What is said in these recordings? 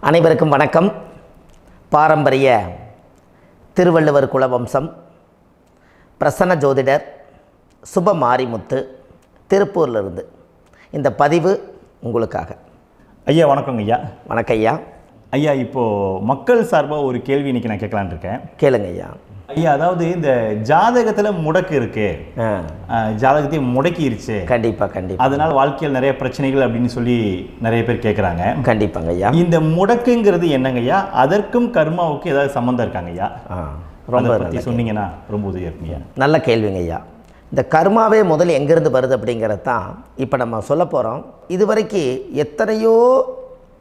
அனைவருக்கும் வணக்கம். பாரம்பரிய திருவள்ளுவர் குலவம்சம் பிரசன்ன ஜோதிடர் சுப மாரிமுத்து திருப்பூரிலிருந்து இந்த பதிவு உங்களுக்காக. ஐயா வணக்கங்க ஐயா. வணக்கம் ஐயா. ஐயா இப்போது மக்கள் சார்பாக ஒரு கேள்வி இன்றைக்கி நான் கேட்கலான் இருக்கேன். கேளுங்க ஐயா. ஐயா அதாவது இந்த ஜாதகத்தில் முடக்கு இருக்கு, ஜாதகத்தையும் முடக்கிருச்சு, கண்டிப்பாக அதனால் வாழ்க்கையில் நிறைய பிரச்சனைகள் அப்படின்னு சொல்லி நிறைய பேர் கேட்குறாங்க. கண்டிப்பாங்க ஐயா. இந்த முடக்குங்கிறது என்னங்க ஐயா? அதற்கும் கர்மாவுக்கு ஏதாவது சம்மந்தம் இருக்காங்க ஐயா? ரொம்ப பற்றி சொன்னீங்கன்னா ரொம்ப உதவியாக இருக்குங்க. நல்ல கேள்விங்க ஐயா. இந்த கர்மாவே முதல்ல எங்கேருந்து வருது அப்படிங்கிறது தான் இப்போ நம்ம சொல்ல போகிறோம். இதுவரைக்கும் எத்தனையோ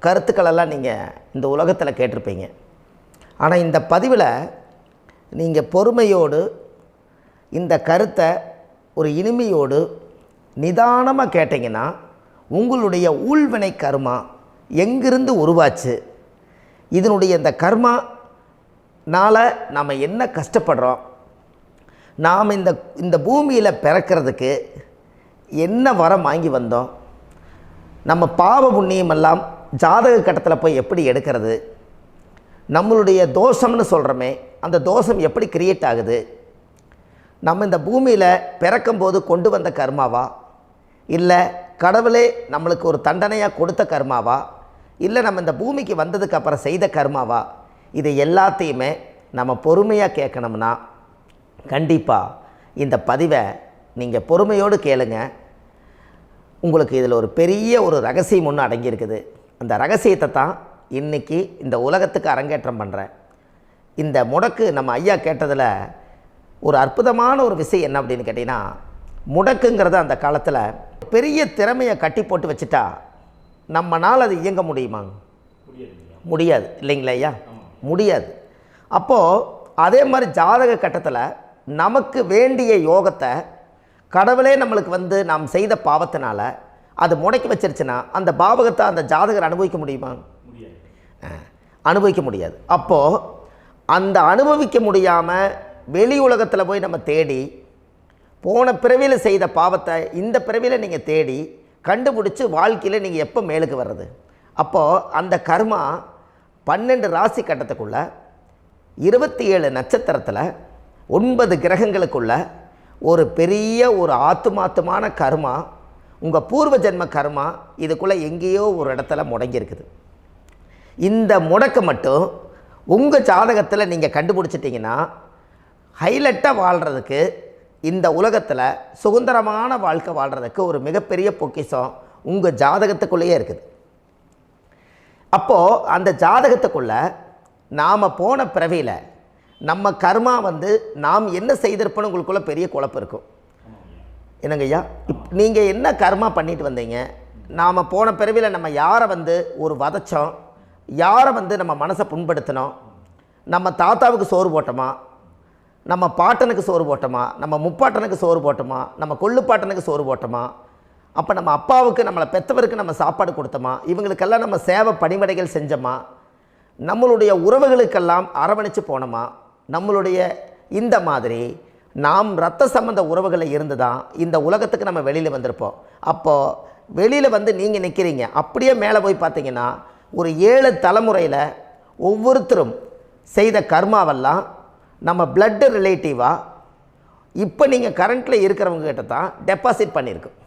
கருத்துக்களெல்லாம் நீங்கள் இந்த உலகத்தில் கேட்டிருப்பீங்க. ஆனால் இந்த பதிவில் நீங்கள் பொறுமையோடு இந்த கருத்தை ஒரு இனிமையோடு நிதானமாக கேட்டிங்கன்னா உங்களுடைய ஊழ்வினை கர்மா எங்கிருந்து உருவாச்சு, இதனுடைய இந்த கர்மானால் நாம் என்ன கஷ்டப்படுறோம், நாம் இந்த பூமியில் பிறக்கிறதுக்கு என்ன வரம் வாங்கி வந்தோம், நம்ம பாவ புண்ணியமெல்லாம் ஜாதக கட்டத்தில் போய் எப்படி எடுக்கிறது, நம்மளுடைய தோஷம்னு சொல்கிறோமே அந்த தோஷம் எப்படி கிரியேட் ஆகுது, நம்ம இந்த பூமியில் பிறக்கும்போது கொண்டு வந்த கர்மாவா, இல்லை கடவுளே நம்மளுக்கு ஒரு தண்டனையாக கொடுத்த கர்மாவா, இல்லை நம்ம இந்த பூமிக்கு வந்ததுக்கு அப்புறம் செய்த கர்மாவா, இது எல்லாத்தையுமே நம்ம பொறுமையாக கேட்கணும்னா கண்டிப்பாக இந்த பதிவை நீங்கள் பொறுமையோடு கேளுங்க. உங்களுக்கு இதில் ஒரு பெரிய ஒரு ரகசியம் ஒன்று அடங்கியிருக்குது. அந்த ரகசியத்தை தான் இன்றைக்கி இந்த உலகத்துக்கு அரங்கேற்றம் பண்ணுறேன். இந்த முடக்கு நம்ம ஐயா கேட்டதில் ஒரு அற்புதமான ஒரு விஷயம் என்ன அப்படின்னு கேட்டிங்கன்னா, முடக்குங்கிறது அந்த காலத்தில் பெரிய திறமையை கட்டி போட்டு வச்சுட்டா நம்மனால் அது இயங்க முடியுமா? முடியாது இல்லைங்களா ஐயா? முடியாது. அப்போது அதே மாதிரி ஜாதக கட்டத்தில் நமக்கு வேண்டிய யோகத்தை கடவுளே நம்மளுக்கு நாம் செய்த பாவத்தினால அது முடக்கி வச்சிருச்சுன்னா அந்த பாவகத்தை அந்த ஜாதகர் அனுபவிக்க முடியுமா? அனுபவிக்க முடியாது. அப்போது அந்த அனுபவிக்க முடியாமல் வெளி உலகத்தில் போய் நம்ம தேடி போன பிறவியில் செய்த பாவத்தை இந்த பிறவியில் நீங்கள் தேடி கண்டுபிடிச்சி வாழ்க்கையில் நீங்கள் எப்போ மேலுக்கு வர்றது? அப்போது அந்த கர்மா 12 ராசி கட்டத்துக்குள்ள 27 நட்சத்திரத்தில் 9 கிரகங்களுக்குள்ள ஒரு பெரிய ஒரு ஆத்துமாத்துமான கர்மா, உங்கள் பூர்வ ஜென்ம கர்மா இதுக்குள்ளே எங்கேயோ ஒரு இடத்துல முடங்கியிருக்குது. இந்த முடக்க மட்டும் உங்கள் ஜாதகத்தில் நீங்கள் கண்டுபிடிச்சிட்டிங்கன்னா ஹைலைட்டாக வாழ்கிறதுக்கு, இந்த உலகத்தில் சுதந்திரமான வாழ்க்கை வாழ்கிறதுக்கு ஒரு மிகப்பெரிய பொக்கிஷம் உங்கள் ஜாதகத்துக்குள்ளேயே இருக்குது. அப்போது அந்த ஜாதகத்துக்குள்ளே நாம் போன பிறவியில் நம்ம கர்மா நாம் என்ன செய்திருப்போன்னு உங்களுக்குள்ளே பெரிய குழப்பம் இருக்கும். என்னங்க ஐயா, நீங்கள் என்ன கர்மா பண்ணிட்டு வந்தீங்க, நாம் போன பிறவியில் நம்ம யாரை ஒரு வதச்சோம், யாரை நம்ம மனசை புண்படுத்தினோம், நம்ம தாத்தாவுக்கு சோறு போட்டோமா, நம்ம பாட்டனுக்கு சோறு போட்டோமா, நம்ம முப்பாட்டனுக்கு சோறு போட்டோமா, நம்ம கொள்ளுப்பாட்டனுக்கு சோறு போட்டோமா, அப்போ நம்ம அப்பாவுக்கு நம்மளை பெற்றவருக்கு நம்ம சாப்பாடு கொடுத்தோமா, இவங்களுக்கெல்லாம் நம்ம சேவை பணிமடைகள் செஞ்சோமா, நம்மளுடைய உறவுகளுக்கெல்லாம் அரவணைச்சு போனோமா, நம்மளுடைய இந்த மாதிரி நாம் இரத்த சம்பந்த உறவுகளை இருந்து தான் இந்த உலகத்துக்கு நம்ம வெளியில் வந்திருப்போம். அப்போது வெளியில் நீங்கள் நிற்கிறீங்க, அப்படியே மேலே போய் பார்த்தீங்கன்னா ஒரு 7 தலைமுறையில் ஒவ்வொருத்தரும் செய்த கர்மாவெல்லாம் நம்ம பிளட்டு ரிலேட்டிவாக இப்போ நீங்கள் கரண்ட்டில் இருக்கிறவங்க கிட்ட தான் டெபாசிட் பண்ணியிருக்கோம்.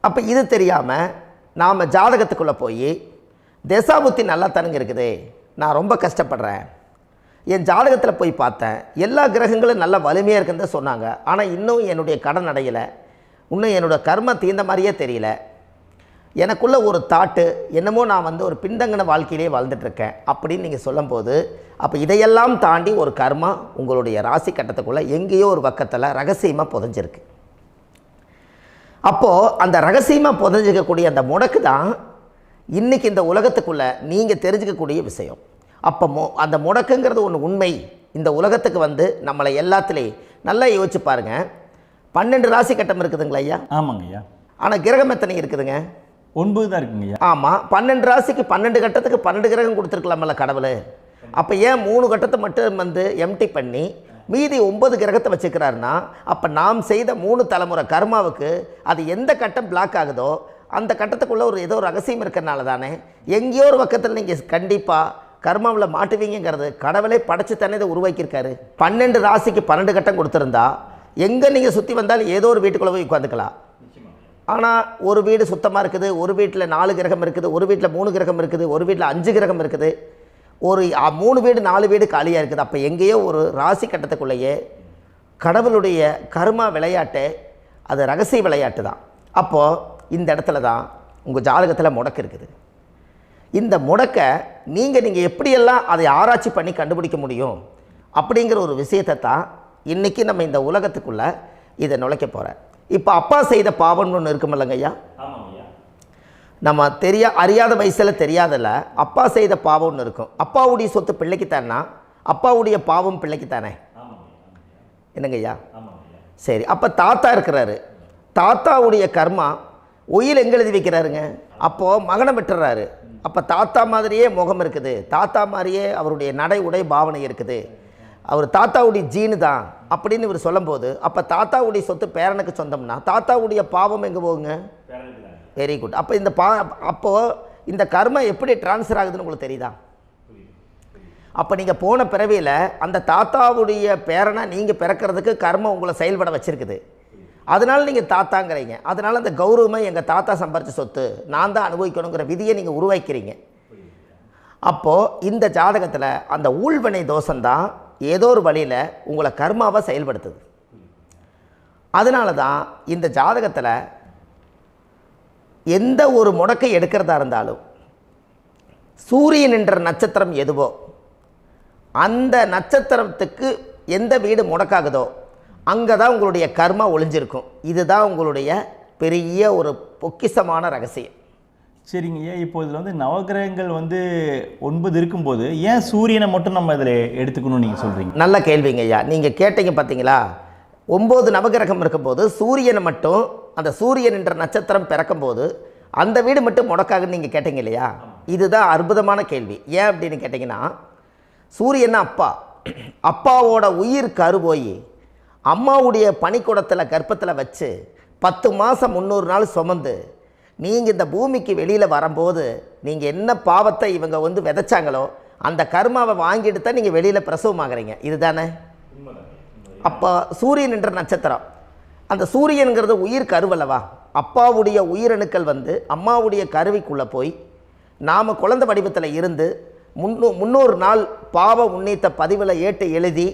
அப்போ இது தெரியாமல் நாம் ஜாதகத்துக்குள்ளே போய் தசாபுத்தி நல்லா தனுங்க இருக்குது, நான் ரொம்ப கஷ்டப்படுறேன், என் ஜாதகத்தில் போய் பார்த்தேன் எல்லா கிரகங்களும் நல்ல வலிமையாக இருக்குன்னு தான் சொன்னாங்க, ஆனால் இன்னும் என்னுடைய கடன் அடையலை, இன்னும் என்னோடய கர்ம தீர்ந்த மாதிரியே தெரியல, எனக்குள்ளே ஒரு தாட்டு என்னமோ நான் ஒரு பின்தங்கின வாழ்க்கையிலே வாழ்ந்துட்டுருக்கேன் அப்படின்னு நீங்கள் சொல்லும்போது, அப்போ இதையெல்லாம் தாண்டி ஒரு கர்மா உங்களுடைய ராசி கட்டத்துக்குள்ளே எங்கேயோ ஒரு பக்கத்தில் ரகசியமாக புதைஞ்சிருக்கு. அப்போது அந்த ரகசியமாக புதைஞ்சிக்கக்கூடிய அந்த முடக்கு தான் இன்றைக்கி இந்த உலகத்துக்குள்ளே நீங்கள் தெரிஞ்சுக்கக்கூடிய விஷயம். அப்போ அந்த முடக்குங்கிறது ஒன்று உண்மை. இந்த உலகத்துக்கு நம்மளை எல்லாத்துலேயும் நல்லா யோசிச்சு பாருங்கள். 12 ராசி கட்டம் இருக்குதுங்களா ஐயா? ஆமாங்க ஐயா. ஆனால் கிரகம் எத்தனை இருக்குதுங்க? 9 தான் இருக்குங்க ஐயா. ஆமாம், 12 ராசிக்கு 12 கட்டத்துக்கு 12 கிரகம் கொடுத்துருக்கலாமல்ல கடவுள். அப்போ ஏன் 3 கட்டத்தை மட்டும் எம்டி பண்ணி மீதி 9 கிரகத்தை வச்சுக்கிறாருன்னா, அப்போ நாம் செய்த 3 தலைமுறை கர்மாவுக்கு அது எந்த கட்டம் பிளாக் ஆகுதோ அந்த கட்டத்துக்குள்ளே ஏதோ ஒரு ரகசியம் இருக்கிறனால தானே எங்கேயோ ஒரு பக்கத்தில் நீங்கள் கண்டிப்பாக கர்மாவில் மாட்டுவீங்கிறது கடவுளே படைச்சு தானே இதை உருவாக்கியிருக்காரு. 12 ராசிக்கு 12 கட்டம் கொடுத்துருந்தா எங்கே நீங்கள் சுற்றி வந்தாலும் ஏதோ ஒரு வீட்டுக்குள்ளே போய் உட்காந்துக்கலாம். ஆனால் ஒரு வீடு சுத்தமாக இருக்குது, ஒரு வீட்டில் 4 கிரகம் இருக்குது, ஒரு வீட்டில் 3 கிரகம் இருக்குது, ஒரு வீட்டில் 5 கிரகம் இருக்குது, ஒரு 3 வீடு 4 வீடு காலியாக இருக்குது. அப்போ எங்கேயோ ஒரு ராசி கட்டத்துக்குள்ளேயே கடவுளுடைய கர்மா விளையாட்டு, அது ரகசிய விளையாட்டு தான். அப்போது இந்த இடத்துல தான் உங்கள் ஜாதகத்தில் முடக்கு இருக்குது. இந்த முடக்கை நீங்கள் எப்படியெல்லாம் அதை ஆராய்ச்சி பண்ணி கண்டுபிடிக்க முடியும் அப்படிங்கிற ஒரு விஷயத்தை தான் இன்றைக்கி நம்ம இந்த உலகத்துக்குள்ளே இதை நுழைக்க போகிறேன். இப்போ அப்பா செய்த பாவம்னு ஒன்று இருக்குமில்லங்க ஐயா, நம்ம அறியாத வயசில் தெரியாதில்ல, அப்பா செய்த பாவம்னு இருக்கும். அப்பாவுடைய சொத்து பிள்ளைக்குத்தானா, அப்பாவுடைய பாவம் பிள்ளைக்குத்தானே, என்னங்க ஐயா? சரி, அப்போ தாத்தா இருக்கிறாரு, தாத்தாவுடைய கர்மா உயிர் எங்கே எழுதி வைக்கிறாருங்க? அப்போது மகனை விட்டுறாரு. அப்போ தாத்தா மாதிரியே முகம் இருக்குது, தாத்தா மாதிரியே அவருடைய நடை உடை பாவனை இருக்குது, அவர் தாத்தாவுடைய ஜீனு தான் அப்படின்னு இவர் சொல்லும்போது, அப்போ தாத்தாவுடைய சொத்து பேரனுக்கு சொந்தம்னா தாத்தாவுடைய பாவம் எங்கே போகுங்க? Very good. அப்போ அப்போது இந்த கர்மா எப்படி டிரான்ஸ்ஃபர் ஆகுதுன்னு உங்களுக்கு தெரியுதா? அப்போ நீங்கள் போன பிறவியில் அந்த தாத்தாவுடைய பேரனை நீங்கள் பிறக்கிறதுக்கு கர்மம் உங்களை செயல்பட வச்சுருக்குது. அதனால் நீங்கள் தாத்தாங்கிறீங்க. அதனால் அந்த கௌரவமாக எங்கள் தாத்தா சம்பாரித்த சொத்து நான் தான் அனுபவிக்கணுங்கிற விதியை நீங்கள் உருவாக்கிறீங்க. அப்போது இந்த ஜாதகத்தில் அந்த ஊழ்வினை தோஷந்தான் ஏதோ ஒரு வழியில் உங்களை கர்மாவை செயல்படுத்துது. அதனால தான் இந்த ஜாதகத்தில் எந்த ஒரு முடக்கை எடுக்கிறதா இருந்தாலும் சூரியன் என்ற நட்சத்திரம் எதுவோ அந்த நட்சத்திரத்துக்கு எந்த வீடு முடக்காகுதோ அங்கே தான் உங்களுடைய கர்மா ஒளிஞ்சிருக்கும். இதுதான் உங்களுடைய பெரிய ஒரு பொக்கிஷமான ரகசியம். சரிங்க ஐயா, இப்போ இதில் நவகிரகங்கள் 9 இருக்கும்போது ஏன் சூரியனை மட்டும் நம்ம இதில் எடுத்துக்கணும்னு நீங்கள் சொல்கிறீங்க? நல்ல கேள்விங்க ஐயா. நீங்கள் கேட்டீங்க பார்த்தீங்களா, 9 நவகிரகம் இருக்கும்போது சூரியனை மட்டும், அந்த சூரியன் என்ற நட்சத்திரம் பிறக்கும்போது அந்த வீடு மட்டும் முடக்காகுன்னு நீங்கள் கேட்டீங்க இல்லையா? இதுதான் அற்புதமான கேள்வி. ஏன் அப்படின்னு கேட்டிங்கன்னா, சூரியன் அப்பாவோட உயிர் கரு போய் அம்மாவுடைய பனிக்கூடத்தில் கர்ப்பத்தில் வச்சு 10 மாதம் 300 நாள் சுமந்து நீங்கள் இந்த பூமிக்கு வெளியில் வரும்போது நீங்கள் என்ன பாவத்தை இவங்க விதைச்சாங்களோ அந்த கர்மாவை வாங்கிட்டு தான் நீங்கள் வெளியில் பிரசவமாகறீங்க. இதுதானே? அப்போ சூரியன் என்ற நட்சத்திரம், அந்த சூரியனுங்கிறது உயிர் கருவல்லவா, அப்பாவுடைய உயிரணுக்கள் அம்மாவுடைய கருவிக்குள்ளே போய் நாம் குழந்தை வடிவத்தில் இருந்து 300 நாள் பாவ உண்ணீத்த பதிவில் ஏட்டு எழுதி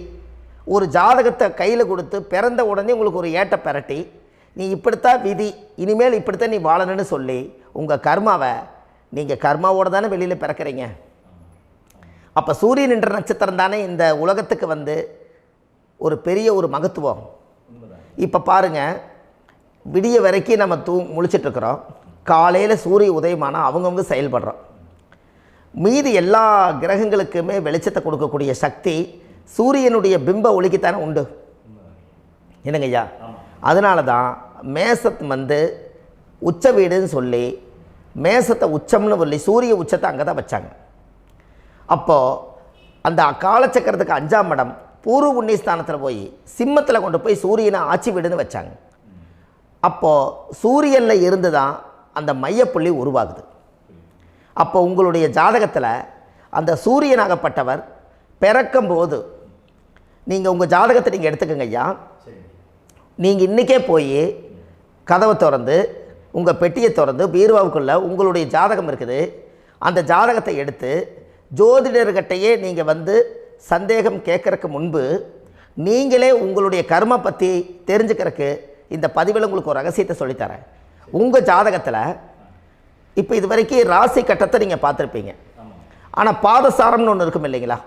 ஒரு ஜாதகத்தை கையில் கொடுத்து பிறந்த உடனே உங்களுக்கு ஒரு ஏட்டை பெரட்டி நீ இப்படித்தான் விதி, இனிமேல் இப்படித்தான் நீ வாழணும்னு சொல்லி உங்கள் கர்மாவை நீங்கள் கர்மாவோடு தானே வெளியில் பிறக்கிறீங்க. அப்போ சூரியன் என்ற நட்சத்திரம் தானே இந்த உலகத்துக்கு ஒரு பெரிய ஒரு மகத்துவம். இப்போ பாருங்கள், விடிய வரைக்கும் நம்ம முழிச்சிட்ருக்குறோம், காலையில் சூரிய உதயமானால் அவங்கவுங்க செயல்படுறோம். மீதி எல்லா கிரகங்களுக்குமே வெளிச்சத்தை கொடுக்கக்கூடிய சக்தி சூரியனுடைய பிம்ப ஒளிக்குத்தானே உண்டு, என்னங்க ஐயா? அதனால தான் மேசத்து உச்ச வீடுன்னு சொல்லி மேசத்தை உச்சம்னு சொல்லி சூரிய உச்சத்தை அங்கே தான் வச்சாங்க. அப்போது அந்த காலச்சக்கரத்துக்கு 5ஆம் இடம் பூர்வ புண்ணியஸ்தானத்தில் போய் சிம்மத்தில் கொண்டு போய் சூரியனை ஆட்சி வீடுன்னு வச்சாங்க. அப்போது சூரியனில் இருந்து தான் அந்த மையப்புள்ளி உருவாகுது. அப்போ உங்களுடைய ஜாதகத்தில் அந்த சூரியனாகப்பட்டவர் பிறக்கும்போது நீங்கள் உங்கள் ஜாதகத்தை நீங்கள் எடுத்துக்கங்க ஐயா. நீங்கள் இன்றைக்கே போய் கதவை திறந்து உங்கள் பெட்டியை திறந்து பீர்வாவுக்குள்ளே உங்களுடைய ஜாதகம் இருக்குது, அந்த ஜாதகத்தை எடுத்து ஜோதிடர்கிட்டையே நீங்கள் சந்தேகம் கேட்குறக்கு முன்பு நீங்களே உங்களுடைய கர்ம பற்றி தெரிஞ்சுக்கிறதுக்கு இந்த பதிவில் உங்களுக்கு ஒரு ரகசியத்தை சொல்லித்தரேன். உங்கள் ஜாதகத்தில் இப்போ இது வரைக்கும் ராசி கட்டத்தை நீங்கள் பார்த்துருப்பீங்க, ஆனால் பாதசாரம்னு ஒன்று இருக்கும் இல்லைங்களா?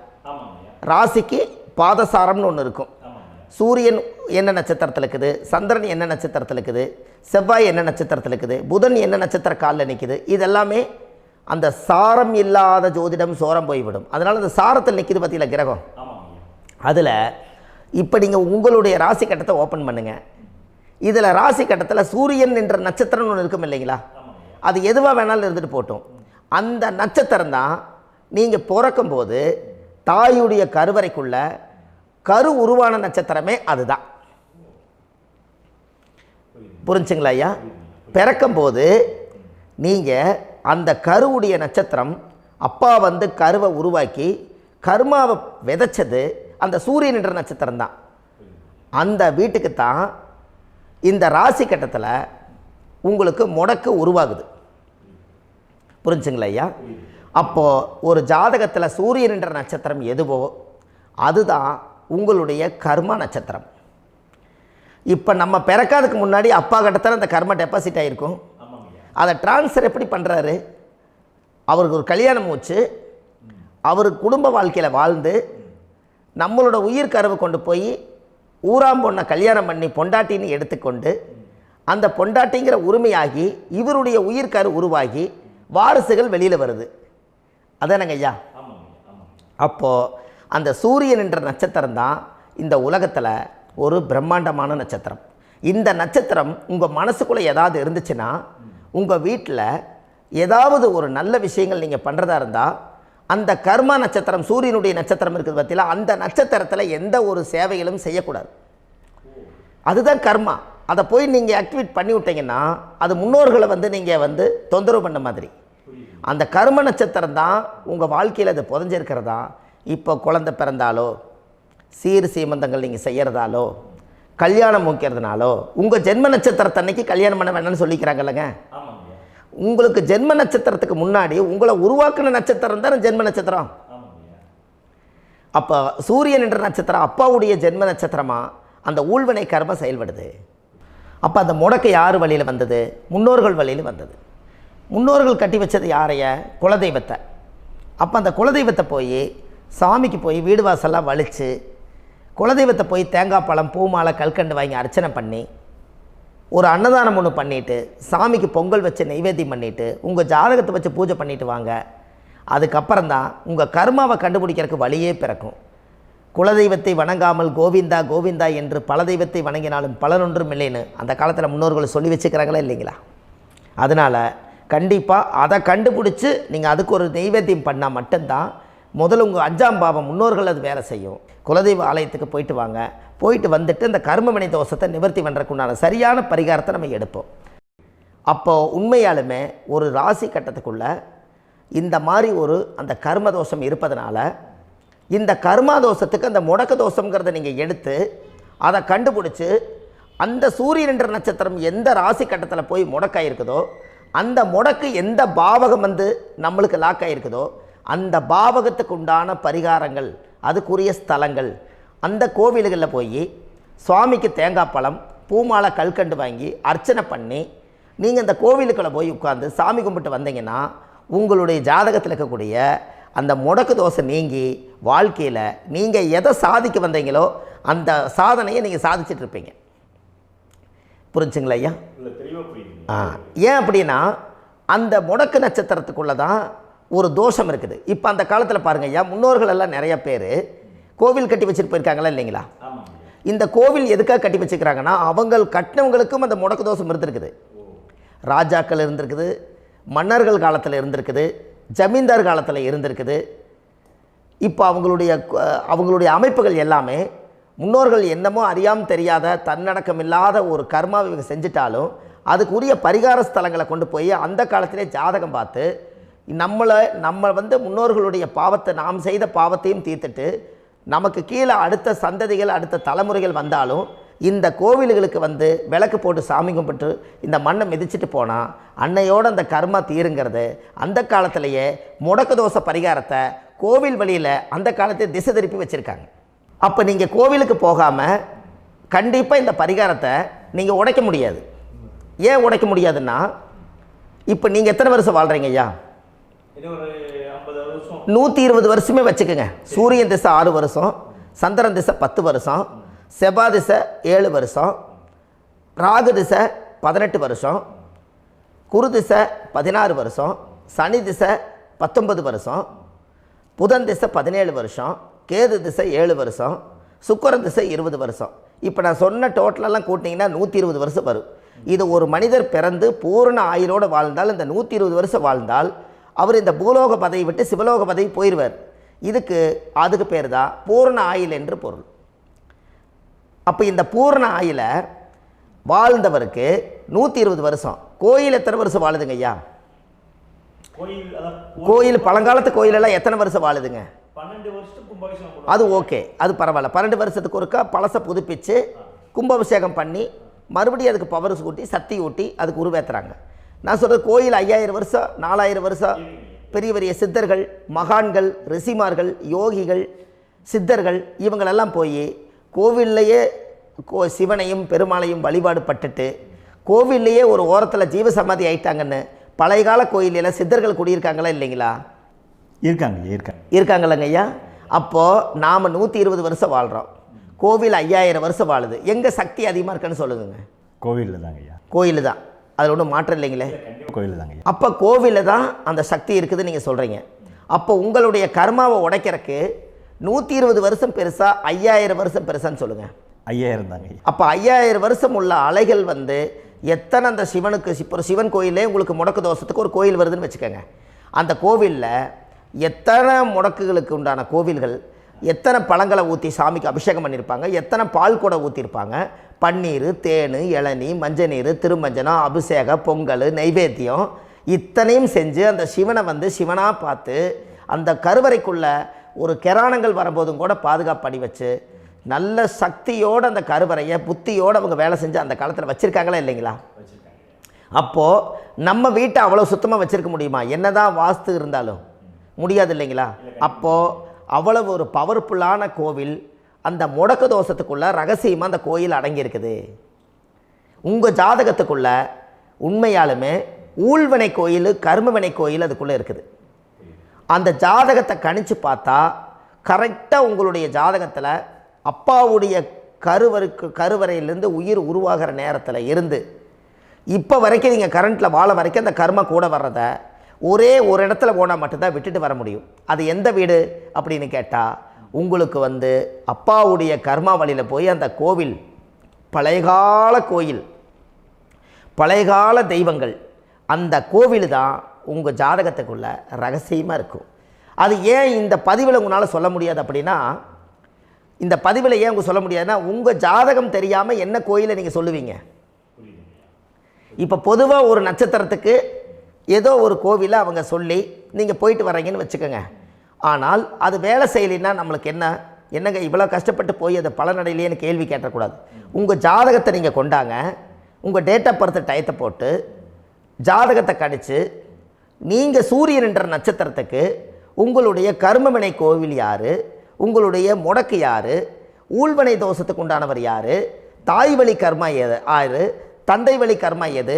ராசிக்கு பாதசாரம்னு ஒன்று இருக்கும். சூரியன் என்ன நட்சத்திரத்தில் இருக்குது, சந்திரன் என்ன நட்சத்திரத்தில் இருக்குது, செவ்வாய் என்ன நட்சத்திரத்தில் இருக்குது, புதன் என்ன நட்சத்திர காலில் நிற்குது, இதெல்லாமே அந்த சாரம் இல்லாத ஜோதிடம் சோரம் போய்விடும். அதனால் அந்த சாரத்தில் நிற்கிது பார்த்தீங்களா கிரகம், அதில் இப்போ நீங்கள் உங்களுடைய ராசி கட்டத்தை ஓப்பன் பண்ணுங்கள். இதில் ராசி கட்டத்தில் சூரியன் என்ற நட்சத்திரம்னு ஒன்று இருக்கும் இல்லைங்களா? அது எதுவாக வேணாலும் இருந்துட்டு போட்டோம். அந்த நட்சத்திரம் தான் நீங்கள் பிறக்கும்போது தாயுடைய கருவறைக்குள்ள கரு உருவான நட்சத்திரமே அதுதான். புரிஞ்சுங்களா ஐயா? பிறக்கும்போது நீங்கள் அந்த கருவுடைய நட்சத்திரம் அப்பா வந்து கருவை உருவாக்கி கர்மாவை விதைச்சது அந்த சூரியன் என்ற நட்சத்திரம் தான். அந்த வீட்டுக்கு தான் இந்த ராசி கட்டத்தில் உங்களுக்கு முடக்கு உருவாகுது. புரிஞ்சுங்களா ஐயா? அப்போது ஒரு ஜாதகத்தில் சூரியன் என்ற நட்சத்திரம் எதுவோ அதுதான் உங்களுடைய கர்மா நட்சத்திரம். இப்போ நம்ம பிறக்காதுக்கு முன்னாடி அப்பா கட்டத்தில் அந்த கர்மா டெபாசிட் ஆகிருக்கும். அதை ட்ரான்ஸ்ஃபர் எப்படி பண்ணுறாரு? அவருக்கு ஒரு கல்யாணம் வச்சு அவர் குடும்ப வாழ்க்கையில் வாழ்ந்து நம்மளோட உயிர் கருவை கொண்டு போய் ஊராம் பொண்ணை கல்யாணம் பண்ணி பொண்டாட்டின்னு எடுத்துக்கொண்டு அந்த பொண்டாட்டிங்கிற உரிமையாகி இவருடைய உயிர் கரு உருவாகி வாரிசுகள் வெளியில் வருது. அதானங்க ஐயா? அப்போது அந்த சூரியன் என்ற நட்சத்திரம் தான் இந்த உலகத்தில் ஒரு பிரம்மாண்டமான நட்சத்திரம். இந்த நட்சத்திரம் உங்கள் மனசுக்குள்ளே ஏதாவது இருந்துச்சுன்னா உங்கள் வீட்டில் ஏதாவது ஒரு நல்ல விஷயங்கள் நீங்கள் பண்ணுறதா இருந்தால் அந்த கர்மா நட்சத்திரம் சூரியனுடைய நட்சத்திரம் இருக்குது பார்த்தீங்களா, அந்த நட்சத்திரத்தில் எந்த ஒரு சேவைகளும் செய்யக்கூடாது. அதுதான் கர்மா. அதை போய் நீங்கள் ஆக்டிவேட் பண்ணி விட்டீங்கன்னா அது முன்னோர்களை வந்து நீங்கள் வந்து தொந்தரவு பண்ண மாதிரி. அந்த கர்ம நட்சத்திரம் தான் உங்கள் வாழ்க்கையில் அது புதஞ்சிருக்கிறதா. இப்போ குழந்தை பிறந்தாலோ சீர் சீமந்தங்கள் நீங்கள் செய்கிறதாலோ கல்யாணம் முக்கிறதுனாலோ உங்கள் ஜென்ம நட்சத்திரத்தன்னைக்கு கல்யாணம் பண்ண வேண்டாம்னு சொல்லிக்கிறாங்கல்லங்க. உங்களுக்கு ஜென்ம நட்சத்திரத்துக்கு முன்னாடி உங்களை உருவாக்குன நட்சத்திரம் தான் ஜென்ம நட்சத்திரம். அப்போ சூரியன் என்ற நட்சத்திரம் அப்பாவுடைய ஜென்ம நட்சத்திரமாக அந்த ஊழ்வினை கர்மம் செயல்படுது. அப்போ அந்த முடக்கு யார் வழியில் வந்தது? முன்னோர்கள் வழியில் வந்தது. முன்னோர்கள் கட்டி வச்சது யாரைய? குலதெய்வத்தை. அப்போ அந்த குலதெய்வத்தை போய் சாமிக்கு போய் வீடு வாசல்லாம் வலித்து குலதெய்வத்தை போய் தேங்காய் பழம் பூ மாலை கல்கண்டு வாங்கி அர்ச்சனை பண்ணி ஒரு அன்னதானம் ஒன்று பண்ணிவிட்டு சாமிக்கு பொங்கல் வச்சு நைவேத்தியம் பண்ணிவிட்டு உங்கள் ஜாதகத்தை வச்சு பூஜை பண்ணிவிட்டு வாங்க. அதுக்கப்புறம் தான் உங்கள் கர்மாவை கண்டுபிடிக்கிறதுக்கு வழியே பிறக்கும். குலதெய்வத்தை வணங்காமல் கோவிந்தா கோவிந்தா என்று பல தெய்வத்தை வணங்கினாலும் பலனொன்றும் இல்லைன்னு அந்த காலத்தில் முன்னோர்கள் சொல்லி வச்சுக்கிறாங்களா இல்லைங்களா? அதனால் கண்டிப்பாக அதை கண்டுபிடிச்சி நீங்கள் அதுக்கு ஒரு நைவேத்தியம் பண்ணால் மட்டும்தான் முதல்ல உங்கள் 5ஆம் பாவம் முன்னோர்கள் அது வேலை செய்யும். குலதெய்வ ஆலயத்துக்கு போயிட்டு வாங்க. போயிட்டு வந்துட்டு இந்த கர்மவினை தோஷத்தை நிவர்த்தி பண்ணுறதுக்குண்டான சரியான பரிகாரத்தை நம்ம எடுப்போம். அப்போது உண்மையாலுமே ஒரு ராசி கட்டத்துக்குள்ளே இந்த மாதிரி ஒரு அந்த கர்ம தோஷம் இருப்பதனால இந்த கர்மா தோஷத்துக்கு அந்த முடக்க தோஷங்கிறத நீங்கள் எடுத்து அதை கண்டுபிடிச்சி அந்த சூரியன் என்ற நட்சத்திரம் எந்த ராசி கட்டத்தில் போய் முடக்காயிருக்குதோ அந்த முடக்கு எந்த பாவகம் வந்து நம்மளுக்கு லாக் ஆகிருக்குதோ அந்த பாவகத்துக்கு உண்டான பரிகாரங்கள் அதுக்குரிய ஸ்தலங்கள் அந்த கோவில்களில் போய் சுவாமிக்கு தேங்காய் பழம் பூமாலை கல்கண்டு வாங்கி அர்ச்சனை பண்ணி நீங்கள் இந்த கோவிலுக்குள்ளே போய் உட்காந்து சாமி கும்பிட்டு வந்தீங்கன்னா உங்களுடைய ஜாதகத்தில் இருக்கக்கூடிய அந்த முடக்கு தோசை நீங்கி வாழ்க்கையில் நீங்கள் எதை சாதிக்க வந்தீங்களோ அந்த சாதனையை நீங்கள் சாதிச்சிட்ருப்பீங்க. புரிஞ்சுங்களா ஐயா? ஏன் அப்படின்னா அந்த முடக்கு நட்சத்திரத்துக்குள்ளே தான் ஒரு தோஷம் இருக்குது. இப்போ அந்த காலத்தில் பாருங்கள் ஐயா, முன்னோர்கள் எல்லாம் நிறைய பேர் கோவில் கட்டி வச்சுட்டு போயிருக்காங்களா இல்லைங்களா? இந்த கோவில் எதுக்காக கட்டி வச்சுக்கிறாங்கன்னா அவங்க கட்டினவங்களுக்கும் அந்த முடக்கு தோஷம் இருந்திருக்குது. ராஜாக்கள் இருந்திருக்குது, மன்னர்கள் காலத்தில் இருந்திருக்குது, ஜமீன்தார் காலத்தில் இருந்திருக்குது. இப்போ அவங்களுடைய அமைப்புகள் எல்லாமே முன்னோர்கள் என்னமோ அறியாமல் தெரியாத தன்னடக்கம் இல்லாத ஒரு கர்மாவை இவங்க செஞ்சிட்டாலும் அதுக்குரிய பரிகார ஸ்தலங்களை கொண்டு போய் அந்த காலத்திலே ஜாதகம் பார்த்து நம்ம வந்து முன்னோர்களுடைய பாவத்தை நாம் செய்த பாவத்தையும் தீர்த்துட்டு நமக்கு கீழே அடுத்த சந்ததிகள் அடுத்த தலைமுறைகள் வந்தாலும் இந்த கோவில்களுக்கு வந்து விளக்கு போட்டு சாமி கும்பிட்டு இந்த மண்ணை மிதிச்சுட்டு போனால் அன்னையோடு அந்த கர்மா தீருங்கிறது அந்த காலத்திலேயே முடக்க தோஷ பரிகாரத்தை கோவில் வழியில் அந்த காலத்தை திசை திருப்பி வச்சுருக்காங்க. அப்போ நீங்கள் கோவிலுக்கு போகாமல் கண்டிப்பாக இந்த பரிகாரத்தை நீங்கள் உடைக்க முடியாது. ஏன் உடைக்க முடியாதுன்னா இப்போ நீங்கள் எத்தனை வருஷம் வாழ்கிறீங்க ஐயா? 120 வருஷமே வச்சுக்கோங்க. சூரியன் திசை 6 வருஷம், சந்திரன் திசை 10 வருஷம், செவ்வாய் திசை 7 வருஷம், ராகு திசை 18 வருஷம், குரு திசை 16 வருஷம், சனி திசை 19 வருஷம், புதன் திசை 17 வருஷம், கேது திசை 7 வருஷம், சுக்கிரன் திசை 20 வருஷம். இப்போ நான் சொன்ன டோட்டலெல்லாம் கூட்டிங்கன்னா 120 வருஷம் வரும். இது ஒரு மனிதர் பிறந்து பூரண ஆயுளோடு வாழ்ந்தால் இந்த 120 வருஷம் வாழ்ந்தால் அவர் இந்த பூலோக பதவி விட்டு சிவலோக பதவி போயிடுவார். அதுக்கு பேர் தான் பூரண ஆயுள் என்று பொருள். அப்போ இந்த பூரண ஆயுளை வாழ்ந்தவருக்கு 120 வருஷம். கோயில் எத்தனை வருஷம் வாழுதுங்க ஐயா? கோயில் பழங்காலத்து கோயிலெல்லாம் எத்தனை வருஷம் வாழுதுங்க? 12 வருஷத்துக்கு கும்பாபிஷேகம். அது ஓகே, அது பரவாயில்ல. 12 வருஷத்துக்கு ஒருக்கா பழசை புதுப்பிச்சு கும்பாபிஷேகம் பண்ணி மறுபடியும் அதுக்கு பவர் ஊட்டி சக்தி ஊட்டி அதுக்கு உருவேற்றுறாங்க. நான் சொல்கிறது கோயில் 5000 வருஷம் 4000 வருஷம் பெரிய பெரிய சித்தர்கள், மகான்கள், ரிஷிமார்கள், யோகிகள், சித்தர்கள் இவங்களெல்லாம் போய் கோவில்லையே சிவனையும் பெருமாளையும் வழிபாடு பட்டுட்டு கோவில்லையே ஒரு ஓரத்தில் ஜீவசமாதி ஆயிட்டாங்கன்னு பழைய கால கோயிலில் சித்தர்கள் குடியிருக்காங்களா இல்லைங்களா? இருக்காங்கல்லங்க ஐயா. அப்போது நாம் 120 வருஷம் வாழ்கிறோம், கோவில் 5000 வருஷம் வாழுது. எங்கே சக்தி அதிகமாக இருக்குன்னு சொல்லுங்க? கோவிலில் தாங்க ஐயா. கோயில் தான், அதில் ஒன்றும் மாற்றம் இல்லைங்களே. கோயில் தாங்க. அப்போ கோவிலில் தான் அந்த சக்தி இருக்குதுன்னு நீங்கள் சொல்கிறீங்க. அப்போ உங்களுடைய கர்மாவை உடைக்கிறதுக்கு 120 வருஷம் பெருசா 5000 வருஷம் பெருசான்னு சொல்லுங்கள்? 5000 தாங்க. அப்போ 5000 வருஷம் உள்ள அலைகள் வந்து எத்தனை அந்த சிவனுக்கு இப்போ சிவன் கோயிலே உங்களுக்கு முடக்கு தோஷத்துக்கு ஒரு கோயில் வருதுன்னு வச்சுக்கோங்க. அந்த கோவிலில் எத்தனை முடக்குகளுக்கு உண்டான கோவில்கள், எத்தனை பழங்களை ஊற்றி சாமிக்கு அபிஷேகம் பண்ணியிருப்பாங்க, எத்தனை பால் கூட ஊற்றிருப்பாங்க, பன்னீர், தேன், இளநீ, மஞ்சள் நீர், திருமஞ்சனம், அபிஷேகம், பொங்கல், நைவேத்தியம் இத்தனையும் செஞ்சு அந்த சிவனை வந்து சிவனாக பார்த்து அந்த கருவறைக்குள்ள ஒரு கிராணங்கள் வரும்போதும் கூட பாதுகாப்பு பண்ணி வச்சு நல்ல சக்தியோடு அந்த கருவறையை புத்தியோடு அவங்க வேலை செஞ்சு அந்த காலத்தில் வச்சுருக்காங்களா இல்லைங்களா? அப்போது நம்ம வீட்டை அவ்வளோ சுத்தமாக வச்சுருக்க முடியுமா? என்னதான் வாஸ்து இருந்தாலும் முடியாது இல்லைங்களா? அப்போது அவ்வளவு ஒரு பவர்ஃபுல்லான கோவில் அந்த முடக்கு தோஷத்துக்குள்ளே ரகசியமாக அந்த கோயில் அடங்கியிருக்குது. உங்கள் ஜாதகத்துக்குள்ளே உண்மையாலுமே ஊழ்வினை கோயில், கர்மவினை கோயில் அதுக்குள்ளே இருக்குது. அந்த ஜாதகத்தை கணிச்சு பார்த்தா கரெக்டாக உங்களுடைய ஜாதகத்தில் அப்பாவுடைய கருவறையிலேருந்து உயிர் உருவாகிற நேரத்தில் இருந்து இப்போ வரைக்கும் நீங்கள் கரண்ட்டில் வாழ வரைக்கும் அந்த கர்ம கூட வர்றதை ஒரே ஒரு இடத்துல போனால் மட்டும்தான் விட்டுட்டு வர முடியும். அது எந்த வீடு அப்படின்னு கேட்டால் உங்களுக்கு வந்து அப்பாவுடைய கர்மா வழியில் போய் அந்த கோவில் பழையகால கோயில், பழையகால தெய்வங்கள், அந்த கோவில் தான் உங்கள் ஜாதகத்துக்குள்ள ரகசியமாக இருக்கும். அது ஏன் இந்த பதிவில் உங்களால் சொல்ல முடியாது அப்படின்னா, இந்த பதிவில் ஏன் உங்க சொல்ல முடியாதுன்னா உங்கள் ஜாதகம் தெரியாமல் என்ன கோயிலை நீங்கள் சொல்லுவீங்க? இப்போ பொதுவாக ஒரு நட்சத்திரத்துக்கு ஏதோ ஒரு கோவிலை அவங்க சொல்லி நீங்கள் போயிட்டு வர்றீங்கன்னு வச்சுக்கோங்க. ஆனால் அது வேலை செய்யலைன்னா நம்மளுக்கு என்னங்க இவ்வளோ கஷ்டப்பட்டு போய் அதை பலனடையிலேன்னு கேள்வி கேட்டக்கூடாது. உங்கள் ஜாதகத்தை நீங்கள் கொண்டாங்க, உங்கள் டேட் ஆஃப் பர்த் டயத்தை போட்டு ஜாதகத்தை கணிச்சு நீங்கள் சூரியன் என்ற நட்சத்திரத்துக்கு உங்களுடைய கர்மவினை கோவில் யார், உங்களுடைய முடக்கு யார், ஊழ்வனை தோஷத்துக்கு உண்டானவர் யார், தாய் வழி கர்மா யார், தந்தை வழி கர்மா எது,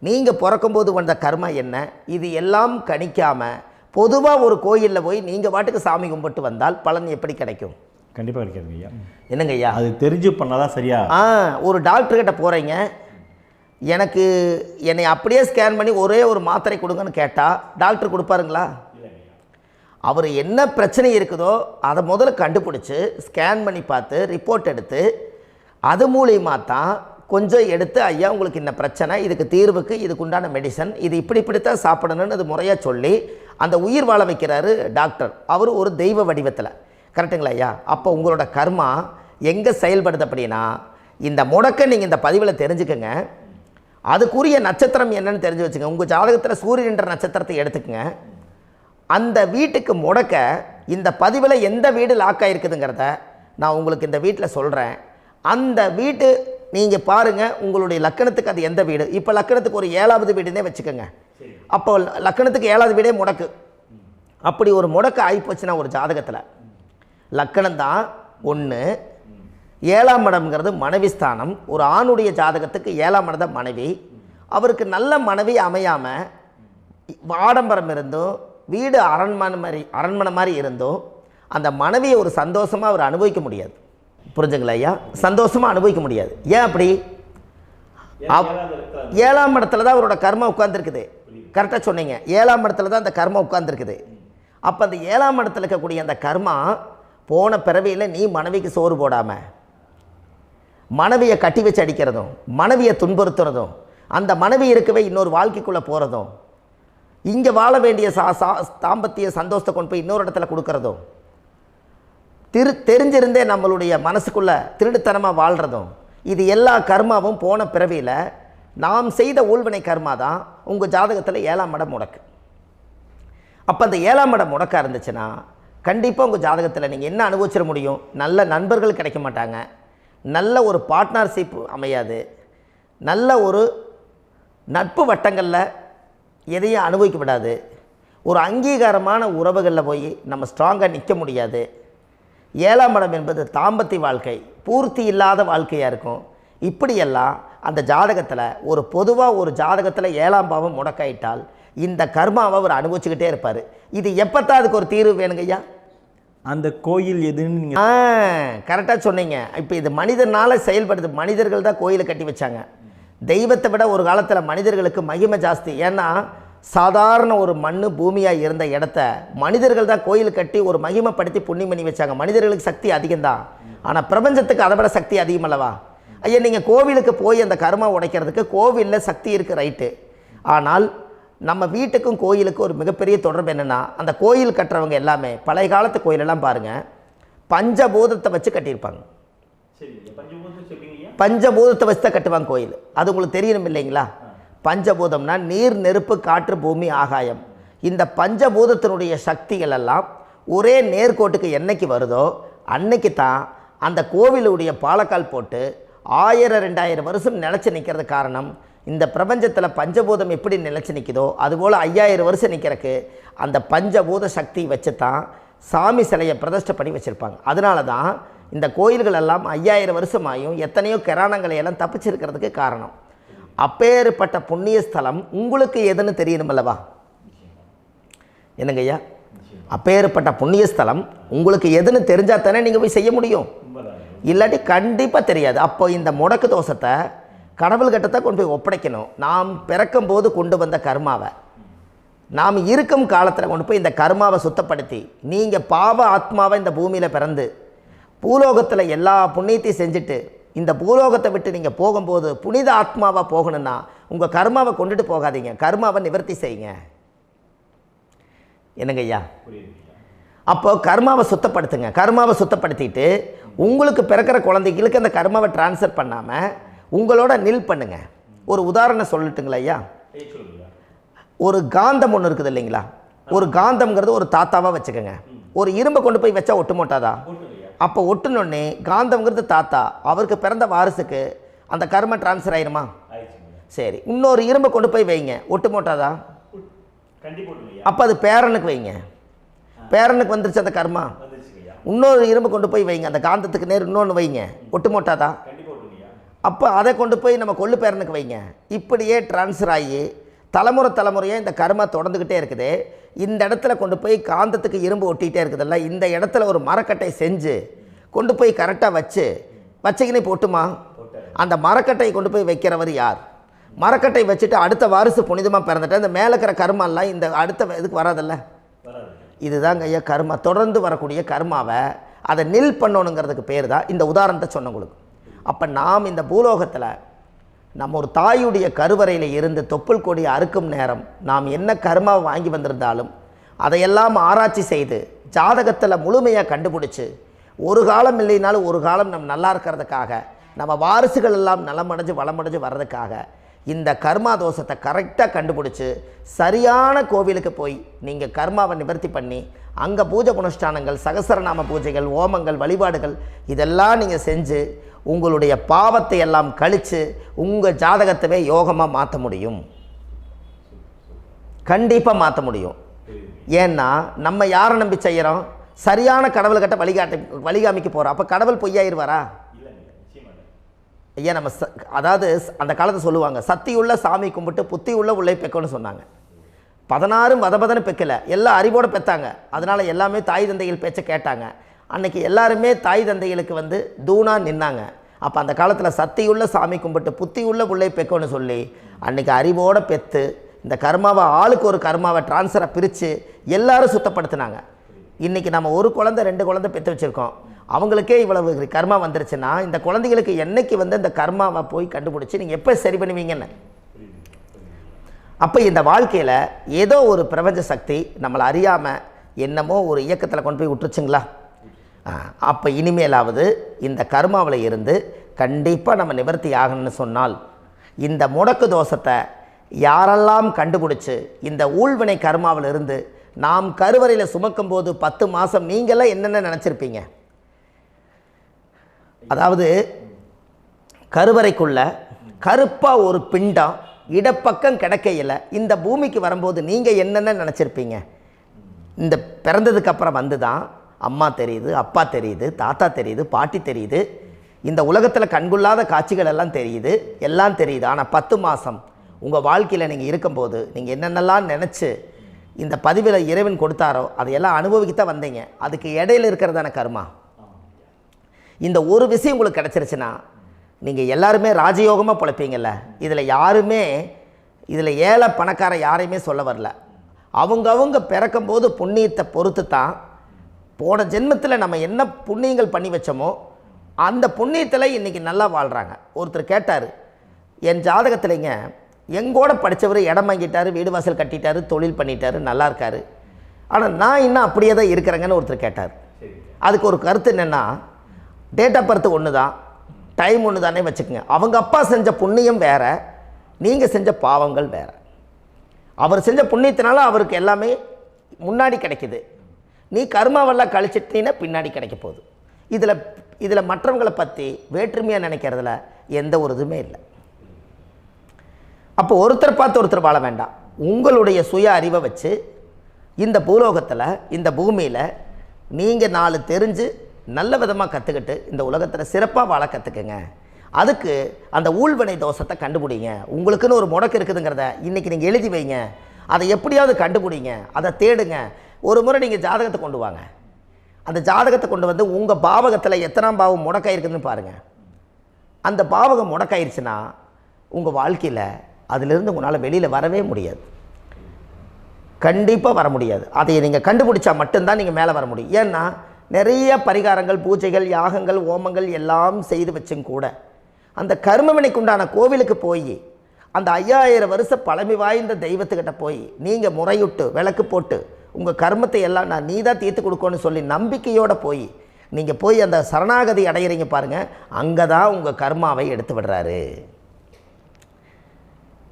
நீங்கள் பிறக்கும்போது வந்த கர்மா என்ன, இது எல்லாம் கணிக்காமல் பொதுவாக ஒரு கோயிலில் போய் நீங்கள் பாட்டுக்கு சாமி கும்பிட்டு வந்தால் பலன் எப்படி கிடைக்கும்? கண்டிப்பாக கிடைக்காதுங்க ஐயா. என்னங்க ஐயா? அது தெரிஞ்சு பண்ணாதான் சரியா? ஒரு டாக்டர்கிட்ட போகிறீங்க, என்னை அப்படியே ஸ்கேன் பண்ணி ஒரே ஒரு மாத்திரை கொடுங்கன்னு கேட்டால் டாக்டர் கொடுப்பாருங்களா? அவர் என்ன பிரச்சனை இருக்குதோ அதை முதல்ல கண்டுபிடிச்சி ஸ்கேன் பண்ணி பார்த்து ரிப்போர்ட் எடுத்து அது மூலியமாக தான் கொஞ்சம் எடுத்து ஐயா உங்களுக்கு இந்த பிரச்சனை, இதுக்கு தீர்வுக்கு இதுக்குண்டான மெடிசன், இது இப்படித்தான் சாப்பிடணும்னு அது முறையாக சொல்லி அந்த உயிர் வாழ வைக்கிறாரு டாக்டர். அவர் ஒரு தெய்வ வடிவத்தில். கரெக்டுங்களா ஐயா? அப்போ உங்களோட கர்மா எங்கே செயல்படுது அப்படின்னா இந்த முடக்க நீங்கள் இந்த பதிவில் தெரிஞ்சுக்கங்க. அதுக்குரிய நட்சத்திரம் என்னன்னு தெரிஞ்சு வச்சுங்க. உங்கள் ஜாதகத்தில் சூரியன் என்ற நட்சத்திரத்தை எடுத்துக்கங்க. அந்த வீட்டுக்கு முடக்க இந்த பதிவில் எந்த வீடு லாக் ஆகிருக்குதுங்கிறத நான் உங்களுக்கு இந்த வீட்டில் சொல்கிறேன். அந்த வீட்டு நீங்கள் பாருங்கள், உங்களுடைய லக்கணத்துக்கு அது எந்த வீடு. இப்போ லக்கணத்துக்கு ஒரு 7வது வீடுன்னே வச்சுக்கோங்க. அப்போ லக்கணத்துக்கு 7வது வீடே முடக்கு. அப்படி ஒரு முடக்கு ஆகிப்போச்சுன்னா ஒரு ஜாதகத்தில் லக்கணம் தான் 1, 7ஆம் இடம்ங்கிறது மனைவி ஸ்தானம். ஒரு ஆணுடைய ஜாதகத்துக்கு 7ஆம் இடம் தான் மனைவி. அவருக்கு நல்ல மனைவி அமையாமல் ஆடம்பரம் இருந்தும் வீடு அரண்மனை மாதிரி இருந்தும் அந்த மனைவியை ஒரு சந்தோஷமாக அவர் அனுபவிக்க முடியாது. புரிஞ்சுங்களா ஐயா? சந்தோஷமாக அனுபவிக்க முடியாது. ஏன் அப்படி? 7ஆம் இடத்துல தான் அவரோட கர்மா உட்கார்ந்துருக்குது. கரெக்டாக சொன்னீங்க. 7ஆம் இடத்துல தான் அந்த கர்மா உட்கார்ந்துருக்குது. அப்போ அந்த 7ஆம் இடத்துல இருக்கக்கூடிய அந்த கர்மா போன பிறவியில் நீ மனைவிக்கு சோறு போடாமல் மனைவியை கட்டி வச்சு அடிக்கிறதும், மனைவியை துன்புறுத்துறதும், அந்த மனைவி இருக்கவே இன்னொரு வாழ்க்கைக்குள்ளே போகிறதும், இங்கே வாழ வேண்டிய தாம்பத்திய சந்தோஷத்தை கொண்டு போய் இன்னொரு இடத்துல கொடுக்கறதும், தெரிஞ்சிருந்தே நம்மளுடைய மனசுக்குள்ளே திருடுத்தனமாக வாழ்கிறதும், இது எல்லா கர்மாவும் போன பிறவியில் நாம் செய்த ஊழ்வினை கர்மா தான் உங்கள் ஜாதகத்தில் 7ஆம் இடம் முடக்கு. அப்போ அந்த 7ஆம் இடம் முடக்கா இருந்துச்சுன்னா கண்டிப்பாக உங்கள் ஜாதகத்தில் நீங்கள் என்ன அனுபவிச்சிட முடியும்? நல்ல நண்பர்கள் கிடைக்க மாட்டாங்க, நல்ல ஒரு பார்ட்னர்ஷிப் அமையாது, நல்ல ஒரு நட்பு வட்டங்களில் எதையும் அனுபவிக்க விடாது, ஒரு அங்கீகாரமான உறவுகளில் போய் நம்ம ஸ்ட்ராங்காக நிற்க முடியாது. 7ஆம் இடம் என்பது தாம்பத்திய வாழ்க்கை, பூர்த்தி இல்லாத வாழ்க்கையாக இருக்கும். இப்படியெல்லாம் அந்த ஜாதகத்தில் ஒரு பொதுவாக ஒரு ஜாதகத்தில் 7ஆம் பாவம் முடக்காயிட்டால் இந்த கர்மாவை அவர் அனுபவிச்சுக்கிட்டே இருப்பார். இது எப்போத்தான் அதுக்கு ஒரு தீர்வு வேணுங்கய்யா? அந்த கோயில் எதுன்னு நீங்கள் கரெக்டாக சொன்னீங்க. இப்போ இது மனிதனால் செயல்படுது. மனிதர்கள் தான் கோயிலை கட்டி வச்சாங்க. தெய்வத்தை விட ஒரு காலத்தில் மனிதர்களுக்கு மகிமை ஜாஸ்தி. ஏன்னா சாதாரண ஒரு மண் பூமியாக இருந்த இடத்த மனிதர்கள் தான் கோயில் கட்டி ஒரு மகிமைப்படுத்தி புண்ணியம் பண்ணி வச்சாங்க. மனிதர்களுக்கு சக்தி அதிகம்தான், ஆனால் பிரபஞ்சத்துக்கு அதை விட சக்தி அதிகம் அல்லவா? ஐயா, நீங்கள் கோவிலுக்கு போய் அந்த கர்மா உடைக்கிறதுக்கு கோவிலில் சக்தி இருக்குது, ரைட்டு. ஆனால் நம்ம வீட்டுக்கும் கோயிலுக்கும் ஒரு மிகப்பெரிய தொடர்பு என்னென்னா, அந்த கோயில் கட்டுறவங்க எல்லாமே பழைய காலத்து கோயிலெல்லாம் பாருங்கள், பஞ்சபூதத்தை வச்சு கட்டியிருப்பாங்க. பஞ்சபூதத்தை வச்சு தான் கட்டுவாங்க கோயில். அது உங்களுக்கு தெரியணும் இல்லைங்களா? பஞ்சபூதம்னா நீர், நெருப்பு, காற்று, பூமி, ஆகாயம். இந்த பஞ்சபூதத்தினுடைய சக்திகள் எல்லாம் ஒரே நேர்கோட்டுக்கு என்னைக்கு வருதோ அன்னைக்கு தான் அந்த கோவிலுடைய பாலக்கால் போட்டு 1000-2000 வருஷம் நிலச்சி நிற்கிறது. காரணம், இந்த பிரபஞ்சத்தில் பஞ்சபூதம் எப்படி நிலச்சி நிற்குதோ அதுபோல் 5000 வருஷம் நிற்கிறதுக்கு அந்த பஞ்சபூத சக்தி வச்சு தான் சாமி சிலையை பிரதிஷ்டை பண்ணி வச்சுருப்பாங்க. அதனால தான் இந்த கோயில்கள் எல்லாம் 5000 வருஷமாயும் எத்தனையோ கிராணங்களை எல்லாம் தப்பிச்சிருக்கிறதுக்கு காரணம். அப்பேற்பட்ட புண்ணிய ஸ்தலம் உங்களுக்கு எதுன்னு தெரியணும் அல்லவா? என்னங்க ஐயா? அப்பேற்பட்ட புண்ணிய ஸ்தலம் உங்களுக்கு எதுன்னு தெரிஞ்சால் தானே நீங்கள் போய் செய்ய முடியும், இல்லாட்டி கண்டிப்பாக தெரியாது. அப்போ இந்த முடக்கு தோஷத்தை கடவுள்கிட்ட கொண்டு போய் ஒப்படைக்கணும். நாம் பிறக்கும் போது கொண்டு வந்த கர்மாவை நாம் இருக்கும் காலத்தில் கொண்டு போய் இந்த கர்மாவை சுத்தப்படுத்தி, நீங்கள் பாவ ஆத்மாவை இந்த பூமியில் பிறந்து பூலோகத்தில் எல்லா புண்ணியத்தையும் செஞ்சுட்டு இந்த பூலோகத்தை விட்டு நீங்கள் போகும்போது புனித ஆத்மாவாக போகணுன்னா உங்கள் கர்மாவை கொண்டுட்டு போகாதீங்க, கர்மாவை நிவர்த்தி செய்யுங்க. என்னங்க ஐயா? அப்போ கர்மாவை சுத்தப்படுத்துங்க. கர்மாவை சுத்தப்படுத்திட்டு உங்களுக்கு பிறக்கிற குழந்தைகளுக்கு அந்த கர்மாவை டிரான்ஸ்ஃபர் பண்ணாமல் உங்களோட நில் பண்ணுங்க. ஒரு உதாரணம் சொல்லட்டுங்களா ஐயா? ஒரு காந்தம் ஒன்று இருக்குது இல்லைங்களா? ஒரு காந்தம்ங்கிறது ஒரு தாத்தாவாக வச்சுக்கோங்க. ஒரு இரும்பை கொண்டு போய் வச்சா ஒட்டு மோட்டாதா? அப்போ ஒட்டுனோடனே காந்தம்ங்கிறது தாத்தா, அவருக்கு பிறந்த வாரிசுக்கு அந்த கர்ம டிரான்ஸ்ஃபர் ஆயிருமா? சரி, இன்னொரு இரும்பை கொண்டு போய் வைங்க, ஒட்டு மோட்டாதா? அப்போ அது பேரனுக்கு வைங்க, பேரனுக்கு வந்துருச்சு அந்த கர்மா. இன்னொரு இரும்பை கொண்டு போய் வைங்க, அந்த காந்தத்துக்கு நேர் இன்னொன்று வைங்க, ஒட்டு மோட்டாதா? அப்போ அதை கொண்டு போய் நம்ம கொள்ளு பேரனுக்கு வைங்க. இப்படியே டிரான்ஸ்ஃபர் ஆகி தலைமுறையாக இந்த கர்மா தொடர்ந்துக்கிட்டே இருக்குது. இந்த இடத்துல கொண்டு போய் காந்தத்துக்கு இரும்பு ஒட்டிகிட்டே இருக்குதுல்ல, இந்த இடத்துல ஒரு மரக்கட்டை செஞ்சு கொண்டு போய் கரெக்டாக வச்சுக்கினே போட்டுமா? அந்த மரக்கட்டையை கொண்டு போய் வைக்கிறவர் யார்? மரக்கட்டை வச்சுட்டு அடுத்த வாரிசு புனிதமாக பிறந்துட்டு அந்த மேலே இருக்கிற கர்மாலாம் இந்த அடுத்த இதுக்கு வராதில்ல. இதுதாங்க ஐயா கர்மா. தொடர்ந்து வரக்கூடிய கர்மாவை அதை நில் பண்ணணுங்கிறதுக்கு பேர் தான் இந்த உதாரணத்தை சொன்னவங்களுக்கு. அப்போ நாம் இந்த பூலோகத்தில் நம்ம ஒரு தாயுடைய கருவறையில் இருந்து தொப்புள் கொடி அறுக்கும் நேரம் நாம் என்ன கர்மாவை வாங்கி வந்திருந்தாலும் அதையெல்லாம் ஆராய்ச்சி செய்து ஜாதகத்தில் முழுமையாக கண்டுபிடிச்சி ஒரு காலம் இல்லைனாலும் ஒரு காலம் நம்ம நல்லா இருக்கிறதுக்காக, நம்ம வாரிசுகள் எல்லாம் நலமடைஞ்சு வளமடைஞ்சு வர்றதுக்காக இந்த கர்மா தோஷத்தை கரெக்டாக கண்டுபிடிச்சி சரியான கோவிலுக்கு போய் நீங்கள் கர்மாவை நிவர்த்தி பண்ணி அங்கே பூஜை புனஸ்தானங்கள், சகசரநாம பூஜைகள், ஓமங்கள், வழிபாடுகள் இதெல்லாம் நீங்கள் செஞ்சு உங்களுடைய பாவத்தை எல்லாம் கழித்து உங்கள் ஜாதகத்தவே யோகமாக மாற்ற முடியும். கண்டிப்பாக மாற்ற முடியும். ஏன்னா நம்ம யாரை நம்பி செய்கிறோம்? சரியான கடவுள்கிட்ட வழிகாமிக்க போகிறோம். அப்போ கடவுள் பொய்யாயிருவாரா? ஐயா நம்ம அதாவது அந்த காலத்தை சொல்லுவாங்க, சத்தியுள்ள சாமி கும்பிட்டு புத்தி உள்ள உள்ளே பெக்கணும்னு சொன்னாங்க. 16 வதபதன்னு பெக்கலை, எல்லாம் அறிவோடு பெற்றாங்க. அதனால் எல்லாமே தாய் தந்தைகள் பேச்சை கேட்டாங்க. அன்றைக்கி எல்லாருமே தாய் தந்தைகளுக்கு தூணாக நின்னாங்க. அப்போ அந்த காலத்தில் சத்தியுள்ள சாமி கும்பிட்டு புத்தி உள்ள உள்ளே பெக்கணும்னு சொல்லி அன்றைக்கி அறிவோடு பெற்று இந்த கர்மாவை ஆளுக்கு ஒரு கர்மாவை டிரான்ஸ்ஃபரை பிரித்து எல்லாரும் சுத்தப்படுத்தினாங்க. இன்றைக்கி நம்ம ஒரு குழந்தை 2 குழந்தை பெற்று வச்சுருக்கோம். அவங்களுக்கே இவ்வளவு கர்மா வந்துருச்சுன்னா இந்த குழந்தைகளுக்கு என்னைக்கு இந்த கர்மாவை போய் கண்டுபிடிச்சி நீங்கள் எப்போ சரி பண்ணுவீங்கன்னு. அப்போ இந்த வாழ்க்கையில் ஏதோ ஒரு பிரபஞ்ச சக்தி நம்மளை அறியாமல் என்னமோ ஒரு இயக்கத்தில் கொண்டு போய் விட்டுருச்சுங்களா? அப்போ இனிமேலாவது இந்த கர்மாவில் இருந்து கண்டிப்பாக நம்ம நிவர்த்தி ஆகணும்னு சொன்னால் இந்த முடக்கு தோஷத்தை யாரெல்லாம் கண்டுபிடிச்சி இந்த ஊழ்வினை கர்மாவில் இருந்து நாம் கருவறையில் சுமக்கும் போது 10 மாதம் நீங்களாம் என்னென்ன நினச்சிருப்பீங்க? அதாவது கருவறைக்குள்ள கருப்பாக ஒரு பிண்டம் இடப்பக்கம் கிடக்கையில் இந்த பூமிக்கு வரும்போது நீங்கள் என்னென்ன நினச்சிருப்பீங்க? இந்த பிறந்ததுக்கு அப்புறம் வந்து தான் அம்மா தெரியுது, அப்பா தெரியுது, தாத்தா தெரியுது, பாட்டி தெரியுது, இந்த உலகத்தில் கண்கொள்ளாத காட்சிகள் எல்லாம் தெரியுது, எல்லாம் தெரியுது. ஆனால் 10 மாதம் உங்கள் வாழ்க்கையில் நீங்கள் இருக்கும்போது நீங்கள் என்னென்னலாம் நினச்சி இந்த பதிவில் இறைவன் கொடுத்தாரோ அதையெல்லாம் அனுபவிக்கத்தான் வந்தீங்க. அதுக்கு இடையில இருக்கிறதான கர்மா. இந்த ஒரு விஷயம் உங்களுக்கு கிடச்சிருச்சுன்னா நீங்கள் எல்லாருமே ராஜயோகமாக பிழைப்பீங்கள்ல. இதில் ஏழை பணக்கார யாரையுமே சொல்ல வரல. அவங்க பிறக்கும்போது புண்ணியத்தை பொறுத்து தான் போன ஜென்மத்தில் நம்ம என்ன புண்ணியங்கள் பண்ணி வச்சோமோ அந்த புண்ணியத்தில் இன்றைக்கி நல்லா வாழ்கிறாங்க. ஒருத்தர் கேட்டார், என் ஜாதகத்தில்ங்க எங்கூட படித்தவர் இடம் வாங்கிட்டார், வீடு வாசல் கட்டிட்டார், தொழில் பண்ணிட்டார், நல்லா இருக்கார், ஆனால் நான் இன்னும் அப்படியே தான் இருக்கிறேங்கன்னு ஒருத்தர் கேட்டார். அதுக்கு ஒரு கருத்து என்னென்னா, டேட் ஆஃப் பர்த் ஒன்று தான், டைம் ஒன்று தானே வச்சுக்கோங்க. அவங்க அப்பா செஞ்ச புண்ணியம் வேறு, நீங்கள் செஞ்ச பாவங்கள் வேறு. அவர் செஞ்ச புண்ணியத்தினால அவருக்கு எல்லாமே முன்னாடி கிடைக்குது. நீ கர்மாவெல்லாம் கழிச்சிட்டீங்கன்னா பின்னாடி கிடைக்க போகுது. இதில் மற்றவங்களை பற்றி வேற்றுமையாக நினைக்கிறதுல எந்த ஒரு இதுவுமே இல்லை. அப்போ ஒருத்தர் பார்த்து ஒருத்தர் வாழ வேண்டாம். உங்களுடைய சுய அறிவை வச்சு இந்த பூலோகத்தில் இந்த பூமியில் நீங்கள் 4 தெரிஞ்சு நல்ல விதமாக கற்றுக்கிட்டு இந்த உலகத்தில் சிறப்பாக வாழ கற்றுக்குங்க. அதுக்கு அந்த ஊழ்வினை தோஷத்தை கண்டுபிடிங்க. உங்களுக்குன்னு ஒரு முடக்கு இருக்குதுங்கிறத இன்றைக்கி நீங்கள் எழுதி வைங்க. அதை எப்படியாவது கண்டுபிடிங்க, அதை தேடுங்க. ஒரு முறை நீங்கள் ஜாதகத்தை கொண்டு வாங்க. அந்த ஜாதகத்தை கொண்டு வந்து உங்கள் பாவகத்தில் எத்தனாம் பாவம் முடக்காயிருக்குதுன்னு பாருங்கள். அந்த பாவகம் முடக்காயிருச்சுன்னா உங்கள் வாழ்க்கையில் அதிலிருந்து உங்களால் வெளியில் வரவே முடியாது, கண்டிப்பாக வர முடியாது. அதை நீங்கள் கண்டுபிடிச்சா மட்டும்தான் நீங்கள் மேலே வர முடியும். ஏன்னா நிறைய பரிகாரங்கள், பூஜைகள், யாகங்கள், ஓமங்கள் எல்லாம் செய்து வச்சும் கூட அந்த கர்மவினைக்கு உண்டான கோவிலுக்கு போய் அந்த 5000 வருஷ பழமை வாய்ந்த தெய்வத்துக்கிட்ட போய் நீங்கள் முறையிட்டு விளக்கு போட்டு உங்கள் கர்மத்தை எல்லாம் நான் நீ தான் தீர்த்து கொடுக்கணும்னு சொல்லி நம்பிக்கையோடு நீங்கள் போய் அந்த சரணாகதி அடையிறீங்க பாருங்கள், அங்கே தான் உங்கள் கர்மாவை எடுத்து விடுறாரு.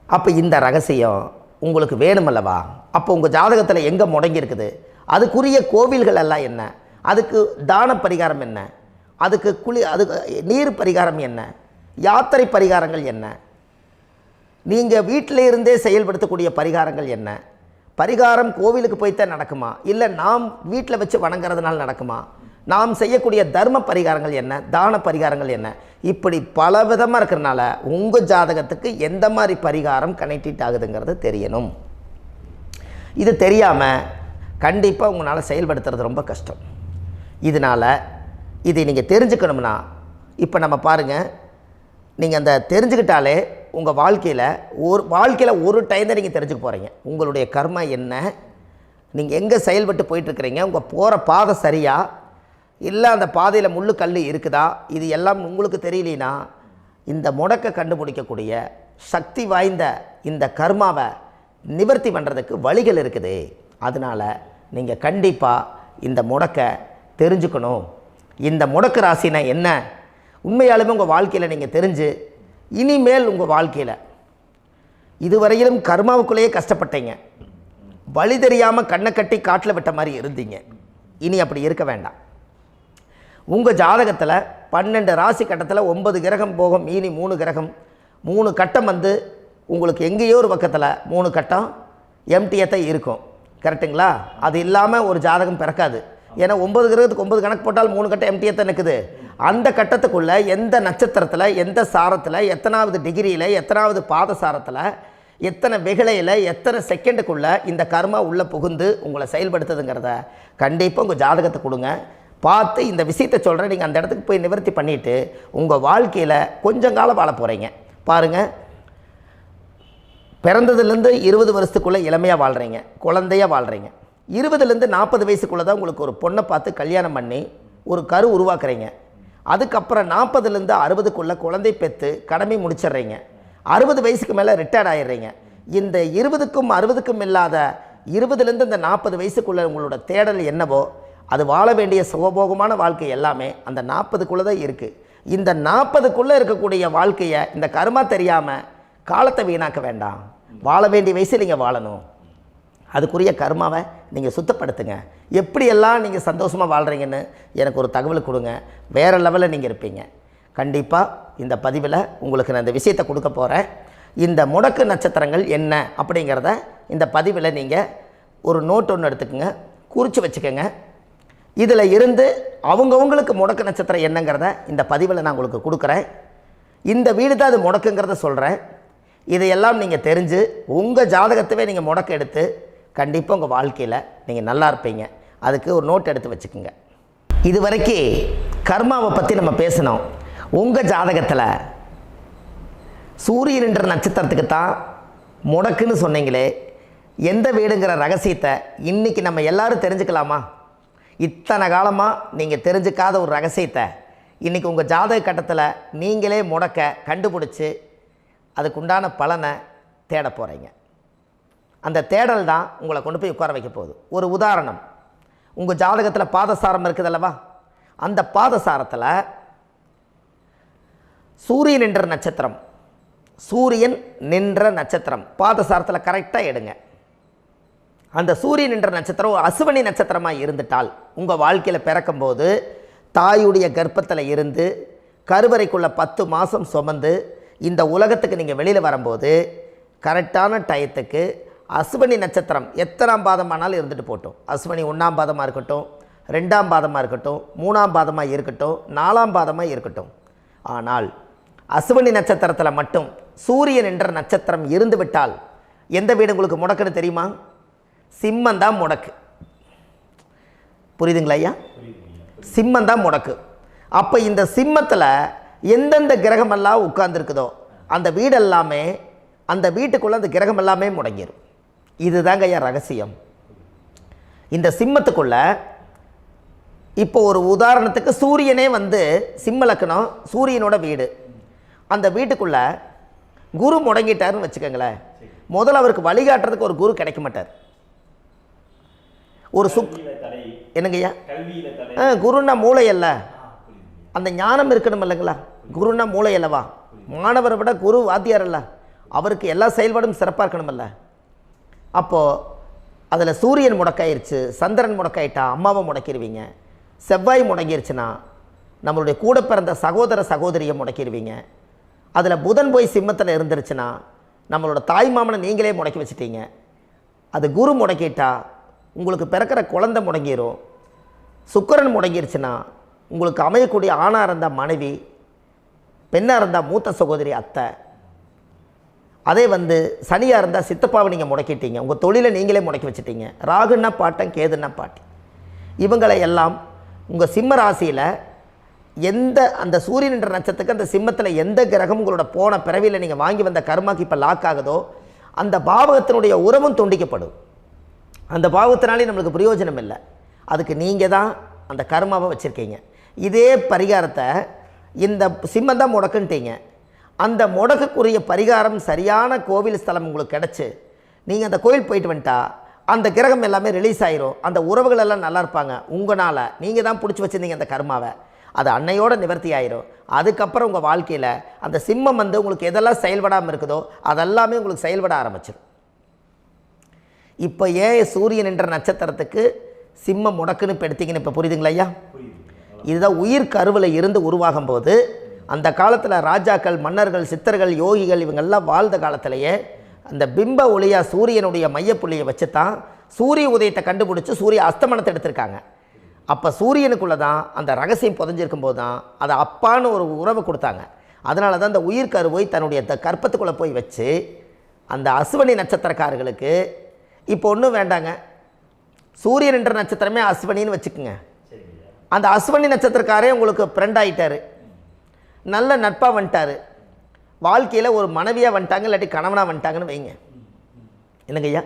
அப்போ இந்த ரகசியம் உங்களுக்கு வேணுமல்லவா? அப்போ உங்கள் ஜாதகத்தில் எங்கே முடங்கி இருக்குது, அதுக்குரிய கோவில்கள் எல்லாம் என்ன, அதுக்கு தான பரிகாரம் என்ன, அதுக்கு நீர் பரிகாரம் என்ன, யாத்திரை பரிகாரங்கள் என்ன, நீங்கள் வீட்டில் இருந்தே செயல்படுத்தக்கூடிய பரிகாரங்கள் என்ன, பரிகாரம் கோவிலுக்கு போய்த்தான் நடக்குமா, இல்லை நாம் வீட்டில் வச்சு வணங்குறதுனால நடக்குமா, நாம் செய்யக்கூடிய தர்ம பரிகாரங்கள் என்ன, தான பரிகாரங்கள் என்ன, இப்படி பல விதமாக இருக்கிறனால உங்கள் ஜாதகத்துக்கு எந்த மாதிரி பரிகாரம் கனெக்ட் ஆகுதுங்கிறது தெரியணும். இது தெரியாமல் கண்டிப்பாக உங்களால் செயல்படுத்துறது ரொம்ப கஷ்டம். இதனால் இதை நீங்கள் தெரிஞ்சுக்கணும்னா இப்போ நம்ம பாருங்கள், நீங்கள் அந்த தெரிஞ்சுக்கிட்டாலே உங்கள் வாழ்க்கையில் ஒரு டைம் தான் நீங்கள் தெரிஞ்சுக்க போகிறீங்க. உங்களுடைய கர்மா என்ன, நீங்கள் எங்கே செயல்பட்டு போயிட்டுருக்கிறீங்க, உங்கள் போகிற பாதை சரியா இல்லை அந்த பாதையில் முள்ளு கல் இருக்குதா, இது எல்லாம் உங்களுக்கு தெரியலனா இந்த முடக்கை கண்டுபிடிக்கக்கூடிய சக்தி வாய்ந்த இந்த கர்மாவை நிவர்த்தி பண்ணுறதுக்கு வழிகள் இருக்குது. அதனால் நீங்கள் கண்டிப்பாக இந்த முடக்கை தெரிஞ்சுக்கணும். இந்த முடக்கு ராசினா என்ன உண்மையாலுமே உங்கள் வாழ்க்கையில் நீங்கள் தெரிஞ்சு இனிமேல் உங்கள் வாழ்க்கையில் இதுவரையிலும் கர்மாவுக்குள்ளேயே கஷ்டப்பட்டீங்க, வழி தெரியாமல் கண்ணை கட்டி காட்டில் விட்ட மாதிரி இருந்தீங்க, இனி அப்படி இருக்க வேண்டாம். உங்கள் ஜாதகத்தில் 12 ராசி கட்டத்தில் 9 கிரகம் போகும், மீனி 3 கிரகம், 3 கட்டம் வந்து உங்களுக்கு எங்கேயோ ஒரு பக்கத்தில் 3 கட்டம் எம்டியாக தான் இருக்கும். கரெக்டுங்களா? அது இல்லாமல் ஒரு ஜாதகம் பிறக்காது. ஏன்னா 9 கிரகத்துக்கு 9 கணக்கு போட்டால் 3 கட்டம் எம்டியாக தான் நிற்குது. அந்த கட்டத்துக்குள்ளே எந்த நட்சத்திரத்தில், எந்த சாரத்தில், எத்தனாவது டிகிரியில், எத்தனாவது பாதசாரத்தில், எத்தனை வெகுளையில், எத்தனை செகண்டுக்குள்ளே இந்த கர்மா உள்ளே புகுந்து உங்களை செயல்படுத்துதுங்கிறத கண்டிப்பாக உங்கள் ஜாதகத்தை கொடுங்க, பார்த்து இந்த விஷயத்தை சொல்கிறேன். நீங்கள் அந்த இடத்துக்கு போய் நிவர்த்தி பண்ணிவிட்டு உங்கள் வாழ்க்கையில் கொஞ்சம் காலம் வாழ போகிறீங்க. பாருங்கள், பிறந்ததுலேருந்து 20 வருஷத்துக்குள்ளே இளமையாக வாழ்கிறீங்க, குழந்தையாக வாழ்கிறீங்க. 20லேருந்து 40 வயசுக்குள்ளே தான் உங்களுக்கு ஒரு பொண்ணை பார்த்து கல்யாணம் பண்ணி ஒரு கரு உருவாக்குறீங்க. அதுக்கப்புறம் 40லேருந்து 60க்குள்ளே குழந்தை பெற்று கடமை முடிச்சிடுறீங்க. 60 வயசுக்கு மேலே ரிட்டையர்ட் ஆகிடுறீங்க. இந்த 20க்கும் 60க்கும் இல்லாத 20லேருந்து இந்த 40 வயசுக்குள்ளே உங்களோட தேடல் என்னவோ அது வாழ வேண்டிய சுகபோகமான வாழ்க்கை எல்லாமே அந்த 40க்குள்ளே தான் இருக்குது. இந்த 40க்குள்ளே இருக்கக்கூடிய வாழ்க்கையை இந்த கர்மா தெரியாமல் காலத்தை வீணாக்க வேண்டாம். வாழ வேண்டிய வயசில் நீங்கள் வாழணும். அதுக்குரிய கர்மாவை நீங்கள் சுத்தப்படுத்துங்க. எப்படியெல்லாம் நீங்கள் சந்தோஷமாக வாழ்கிறீங்கன்னு எனக்கு ஒரு தகவல் கொடுங்க. வேறு லெவலில் நீங்கள் இருப்பீங்க. கண்டிப்பாக இந்த பதிவில் உங்களுக்கு நான் இந்த விஷயத்தை கொடுக்க போகிறேன். இந்த முடக்கு நட்சத்திரங்கள் என்ன அப்படிங்கிறத இந்த பதிவில் நீங்கள் ஒரு நோட் ஒன்று எடுத்துக்கோங்க, குறித்து வச்சுக்கோங்க. இதில் இருந்து அவங்கவுங்களுக்கு முடக்கு நட்சத்திரம் என்னங்கிறத இந்த பதிவில் நான் உங்களுக்கு கொடுக்குறேன். இந்த வீடு தான் அது முடக்குங்கிறத சொல்கிறேன். இதையெல்லாம் நீங்கள் தெரிஞ்சு உங்கள் ஜாதகத்தவே நீங்கள் முடக்கு எடுத்து கண்டிப்பாக உங்கள் வாழ்க்கையில் நீங்கள் நல்லா இருப்பீங்க. அதுக்கு ஒரு நோட் எடுத்து வச்சுக்கோங்க. இது வரைக்கும் கர்மாவை பற்றி நம்ம பேசினோம். உங்கள் ஜாதகத்தில் சூரியன் என்ற நட்சத்திரத்துக்கு தான் முடக்குன்னு சொன்னீங்களே, எந்த வீடுங்கிற ரகசியத்தை இன்றைக்கி நம்ம எல்லோரும் தெரிஞ்சுக்கலாமா? இத்தனை காலமாக நீங்கள் தெரிஞ்சுக்காத ஒரு ரகசியத்தை இன்றைக்கி உங்கள் ஜாதக கட்டத்தில் நீங்களே முடக்க கண்டுபிடிச்சி அதுக்குண்டான பலனை தேட போகிறீங்க. அந்த தேடல் தான் உங்களை கொண்டு போய் உட்கார வைக்க போகுது. ஒரு உதாரணம், உங்கள் ஜாதகத்தில் பாதசாரம் இருக்குது அல்லவா? அந்த பாதசாரத்தில் சூரியன் என்ற நட்சத்திரம், சூரியன் நின்ற நட்சத்திரம் பாதசாரத்தில் கரெக்டாக எடுங்க. அந்த சூரியன் என்ற நட்சத்திரம் ஒரு அசுவனி நட்சத்திரமாக இருந்துட்டால் உங்கள் வாழ்க்கையில் பிறக்கும்போது தாயுடைய கர்ப்பத்தில் இருந்து கருவறைக்குள்ளே 10 மாதம் சுமந்து இந்த உலகத்துக்கு நீங்கள் வெளியில் வரும்போது கரெக்டான டயத்துக்கு அசுவனி நட்சத்திரம் எத்தனாம் பாதமானாலும் இருந்துட்டு போட்டோம். அசுவனி 1ஆம் பாதமாக இருக்கட்டும், 2ஆம் பாதமாக இருக்கட்டும், 3ஆம் பாதமாக இருக்கட்டும், 4ஆம் பாதமாக இருக்கட்டும். ஆனால் அசுவனி நட்சத்திரத்தில் மட்டும் சூரியன் என்ற நட்சத்திரம் இருந்து விட்டால் எந்த வீடு உங்களுக்கு முடக்குன்னு தெரியுமா? சிம்மந்தான் முடக்கு. புரியுதுங்களா ஐயா? சிம்மந்தான் முடக்கு. அப்போ இந்த சிம்மத்தில் எந்தெந்த கிரகமெல்லாம் உட்கார்ந்துருக்குதோ அந்த வீடெல்லாமே, அந்த வீட்டுக்குள்ளே அந்த கிரகம் எல்லாமே முடங்கிடும். இதுதாங்க ஐயா ரகசியம். இந்த சிம்மத்துக்குள்ளே இப்போ ஒரு உதாரணத்துக்கு சூரியனே வந்து சிம்ம லக்னம், சூரியனோட வீடு. அந்த வீட்டுக்குள்ளே குரு முடங்கிட்டாருன்னு வச்சுக்கோங்களேன். முதல்ல அவருக்கு வழிகாட்டுறதுக்கு ஒரு குரு கிடைக்க மாட்டார். ஒரு என்னங்கய்யா, குருன்னா மூளை அல்ல, அந்த ஞானம் இருக்கணும் இல்லைங்களா? குருன்னா மூளை அல்லவா? மாணவரை விட குரு வாத்தியார் அல்ல, அவருக்கு எல்லா செயல்பாடும் சிறப்பாக இருக்கணுமல்ல. அப்போது அதில் சூரியன் முடக்காயிருச்சு, சந்திரன் முடக்காயிட்டா அம்மாவை முடக்கிடுவீங்க. செவ்வாய் முடங்கிருச்சுன்னா நம்மளுடைய கூட பிறந்த சகோதர சகோதரியை முடக்கிடுவீங்க. அதில் புதன் போய் சிம்மத்தில் இருந்துருச்சுன்னா நம்மளோட தாய் மாமனை நீங்களே முடக்கி வச்சுட்டீங்க. அது குரு முடக்கிட்டா உங்களுக்கு பிறக்கிற குழந்தை முடங்கிடும். சுக்கிரன் முடங்கிருச்சுன்னா உங்களுக்கு அமையக்கூடிய ஆணாக இருந்தால் மனைவி, பெண்ணாக இருந்தால் மூத்த சகோதரி அத்தை. அதே வந்து சனியாக இருந்தால் சித்தப்பாவை நீங்கள் முடக்கிட்டீங்க, உங்கள் தொழிலை நீங்களே முடக்கி வச்சுட்டீங்க. ராகுன்னா பாட்டன், கேதுன்னா பாட்டி. இவங்களை எல்லாம் உங்கள் சிம்ம ராசியில் எந்த அந்த சூரியன் என்ற நட்சத்திரத்துக்கு அந்த சிம்மத்தில் எந்த கிரகம் உங்களோட போன பிறவியில் நீங்கள் வாங்கி வந்த கர்மாக்கு இப்போ லாக் ஆகுதோ அந்த பாவகத்தினுடைய உறவும் துண்டிக்கப்படும். அந்த பாவத்தினாலே நம்மளுக்கு பிரயோஜனம் இல்லை. அதுக்கு நீங்கள் தான் அந்த கர்மாவை வச்சுருக்கீங்க. இதே பரிகாரத்தை இந்த சிம்மம் தான் முடக்குன்ட்டீங்க. அந்த முடக்குக்குரிய பரிகாரம் சரியான கோவில் ஸ்தலம் உங்களுக்கு கிடச்சி நீங்கள் அந்த கோவில் போயிட்டு வந்துட்டா அந்த கிரகம் எல்லாமே ரிலீஸ் ஆயிரும். அந்த உறவுகள் எல்லாம் நல்லா இருப்பாங்க. உங்களால் நீங்கள் தான் பிடிச்சி வச்சுருந்தீங்க அந்த கர்மாவை, அது அன்னையோட நிவர்த்தி ஆயிரும். அதுக்கப்புறம் உங்கள் வாழ்க்கையில் அந்த சிம்மம் வந்து உங்களுக்கு எதெல்லாம் செயல்படாமல் இருக்குதோ அதெல்லாமே உங்களுக்கு செயல்பட ஆரம்பிச்சிடும். இப்போ ஏன் சூரியன் என்ற நட்சத்திரத்துக்கு சிம்மம் முடக்குன்னு இப்போ எடுத்தீங்கன்னு இப்போ புரியுதுங்களா ஐயா? இதுதான் உயிர் கருவில் இருந்து உருவாகும் போது அந்த காலத்தில் ராஜாக்கள், மன்னர்கள், சித்தர்கள், யோகிகள் இவங்கெல்லாம் வாழ்ந்த காலத்திலேயே அந்த பிம்ப ஒளியாக சூரியனுடைய மையப்புள்ளியை வச்சு தான் சூரிய உதயத்தை கண்டுபிடிச்சி சூரிய அஸ்தமனத்தை எடுத்திருக்காங்க. அப்போ சூரியனுக்குள்ளே தான் அந்த ரகசியம் புதஞ்சிருக்கும் போது தான் அதை அப்பான்னு ஒரு உறவை கொடுத்தாங்க. அதனால தான் அந்த உயிர் கருவை தன்னுடைய கற்பத்துக்குள்ளே போய் வச்சு அந்த அஸ்வினி நட்சத்திரக்காரர்களுக்கு இப்போ ஒன்றும் வேண்டாங்க, சூரியன் என்ற நட்சத்திரமே அஸ்வினின்னு வச்சுக்குங்க. அந்த அஸ்வினி நட்சத்திரக்காரே உங்களுக்கு ஃப்ரெண்ட் ஆகிட்டார், நல்ல நட்பாக வந்துட்டார், வாழ்க்கையில் ஒரு மனைவியாக வந்துட்டாங்க, இல்லாட்டி கணவனாக வந்துட்டாங்கன்னு வைங்க. என்னங்க ஐயா,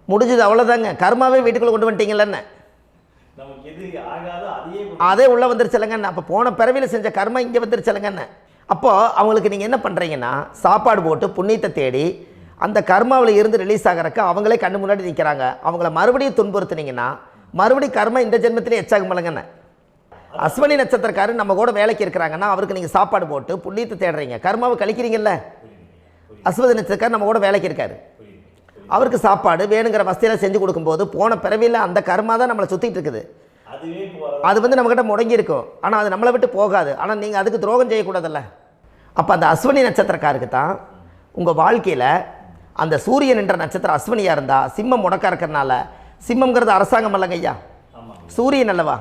முடிஞ்சது அவ்வளோதாங்க. கர்மாவே வீட்டுக்குள்ளே கொண்டு வந்துட்டீங்களேன்னு அதே உள்ளே வந்துருச்சலங்கன்னு. அப்போ போன பிறவியில் செஞ்ச கர்மா இங்கே வந்துருச்சலங்கன்னு. அப்போது அவங்களுக்கு நீங்கள் என்ன பண்ணுறீங்கன்னா சாப்பாடு போட்டு புண்ணியத்தை தேடி அந்த கர்மாவில் இருந்து ரிலீஸ் ஆகிறக்கு அவங்களே கண்ணு முன்னாடி நிற்கிறாங்க. அவங்கள மறுபடியும் துன்புறுத்துனீங்கன்னா மறுபடியும் கர்மா இந்த ஜென்மத்திலே எச்சாகும் இல்லைங்கன்னு. அஸ்வினி நட்சத்திரக்காரர் நம்ம கூட வேலைக்கு இருக்கிறாங்கன்னா அவருக்கு நீங்கள் சாப்பாடு போட்டு புண்ணியத்தை தேடுறீங்க, கர்மாவை கழிக்கிறீங்கல்ல. அஸ்வினி நட்சத்திரக்காரர் நம்ம கூட வேலைக்கு இருக்காரு, அவருக்கு சாப்பாடு வேணுங்கிற வசதியெல்லாம் செஞ்சு கொடுக்கும்போது போன பிறவியில் அந்த கர்மா தான் நம்மளை சுற்றிட்டு இருக்குது. அது வந்து நம்மக்கிட்ட முடங்கி இருக்கும், ஆனால் அது நம்மளை விட்டு போகாது. ஆனால் நீங்கள் அதுக்கு துரோகம் செய்யக்கூடாதுல்ல. அப்போ அந்த அஸ்வினி நட்சத்திரக்காருக்கு தான் உங்கள் வாழ்க்கையில் அந்த சூரியன் என்ற நட்சத்திரம் அஸ்வினியாக இருந்தால் சிம்மம் முடக்க இருக்கிறனால, சிம்மங்கிறது அரசாங்கம் அல்லங்க ஐயா, சூரியன் அல்லவா,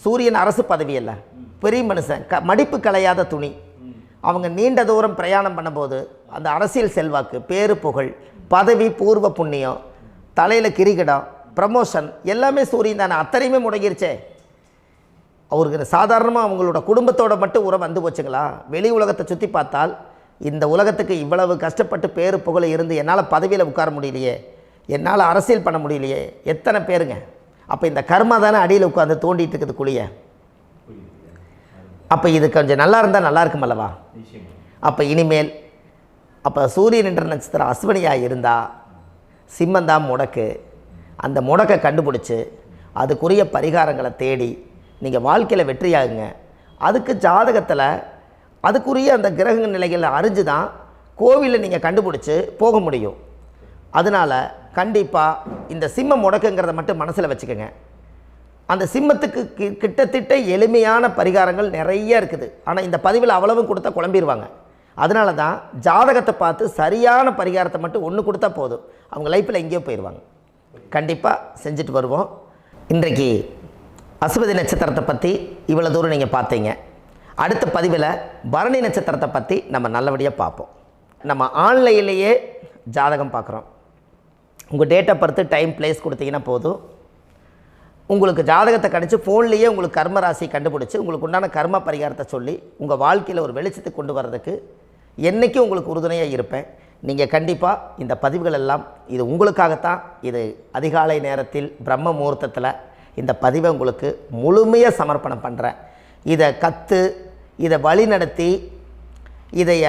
சூரியன் அரசு பதவி அல்ல, பெரிய மனுஷன், மடிப்பு கலையாத துணி. அவங்க நீண்ட தூரம் பிரயாணம் பண்ணும்போது அந்த அரசியல் செல்வாக்கு, பேரு புகழ், பதவி, பூர்வ புண்ணியம், தலையில் கிரிகிடம், ப்ரமோஷன் எல்லாமே சூரியன் தானே. அத்தனையுமே முடங்கிருச்சே. அவருக்கு சாதாரணமாக அவங்களோட குடும்பத்தோட மட்டும் உறவு வந்து போச்சுங்களா? வெளி உலகத்தை சுற்றி பார்த்தால் இந்த உலகத்துக்கு இவ்வளவு கஷ்டப்பட்டு பேரு புகழை இருந்து என்னால் பதவியில் உட்கார முடியலையே, என்னால் அரசியல் பண்ண முடியலையே, எத்தனை பேருங்க. அப்போ இந்த கர்மா தானே அடியில் உட்காந்து தோண்டிகிட்டு இருக்குது குழிய. அப்போ இது கொஞ்சம் நல்லா இருந்தால் நல்லா இருக்கும் அல்லவா? அப்போ இனிமேல் அப்போ சூரியன் என்ற நட்சத்திரம் அஸ்வினியாக இருந்தால் சிம்மந்தான் முடக்கு. அந்த முடக்கை கண்டுபிடிச்சி அதுக்குரிய பரிகாரங்களை தேடி நீங்கள் வாழ்க்கையில் வெற்றியாகுங்க. அதுக்கு ஜாதகத்தில் அதுக்குரிய அந்த கிரக நிலைகளை அறிஞ்சு தான் கோவிலில் நீங்கள் கண்டுபிடிச்சி போக முடியும். அதனால் கண்டிப்பாக இந்த சிம்ம முடக்குங்கிறத மட்டும் மனசில் வச்சுக்கோங்க. அந்த சிம்மத்துக்கு கிட்டத்தட்ட எளிமையான பரிகாரங்கள் நிறைய இருக்குது. ஆனால் இந்த பதிவில் அவ்வளவும் கொடுத்தா குழம்பிடுவாங்க. அதனால தான் ஜாதகத்தை பார்த்து சரியான பரிகாரத்தை மட்டும் ஒன்று கொடுத்தா போதும், அவங்க லைஃப்பில் எங்கேயோ போயிடுவாங்க. கண்டிப்பாக செஞ்சுட்டு வருவோம். இன்றைக்கு அஸ்வதி நட்சத்திரத்தை பற்றி இவ்வளோ தூரம் நீங்கள் பார்த்தீங்க. அடுத்த பதிவில் பரணி நட்சத்திரத்தை பற்றி நம்ம நல்லபடியாக பார்ப்போம். நம்ம ஆன்லைன்லேயே ஜாதகம் பார்க்குறோம். உங்கள் date of birth, time, place கொடுத்தீங்கன்னா போதும், உங்களுக்கு ஜாதகத்தை கணிச்சு ஃபோன்லேயே உங்களுக்கு கர்ம ராசி கண்டுபிடிச்சி உங்களுக்கு உண்டான கர்ம பரிகாரத்தை சொல்லி உங்கள் வாழ்க்கையில் ஒரு வெளிச்சத்தை கொண்டு வர்றதுக்கு என்றைக்கும் உங்களுக்கு உறுதுணையாக இருப்பேன். நீங்கள் கண்டிப்பாக இந்த பதிவுகள் எல்லாம் இது உங்களுக்காகத்தான். இது அதிகாலை நேரத்தில் பிரம்ம முகூர்த்தத்தில் இந்த பதிவை உங்களுக்கு முழுமையாக சமர்ப்பணம் பண்ணுறேன். இதை இதை வழி நடத்தி இதைய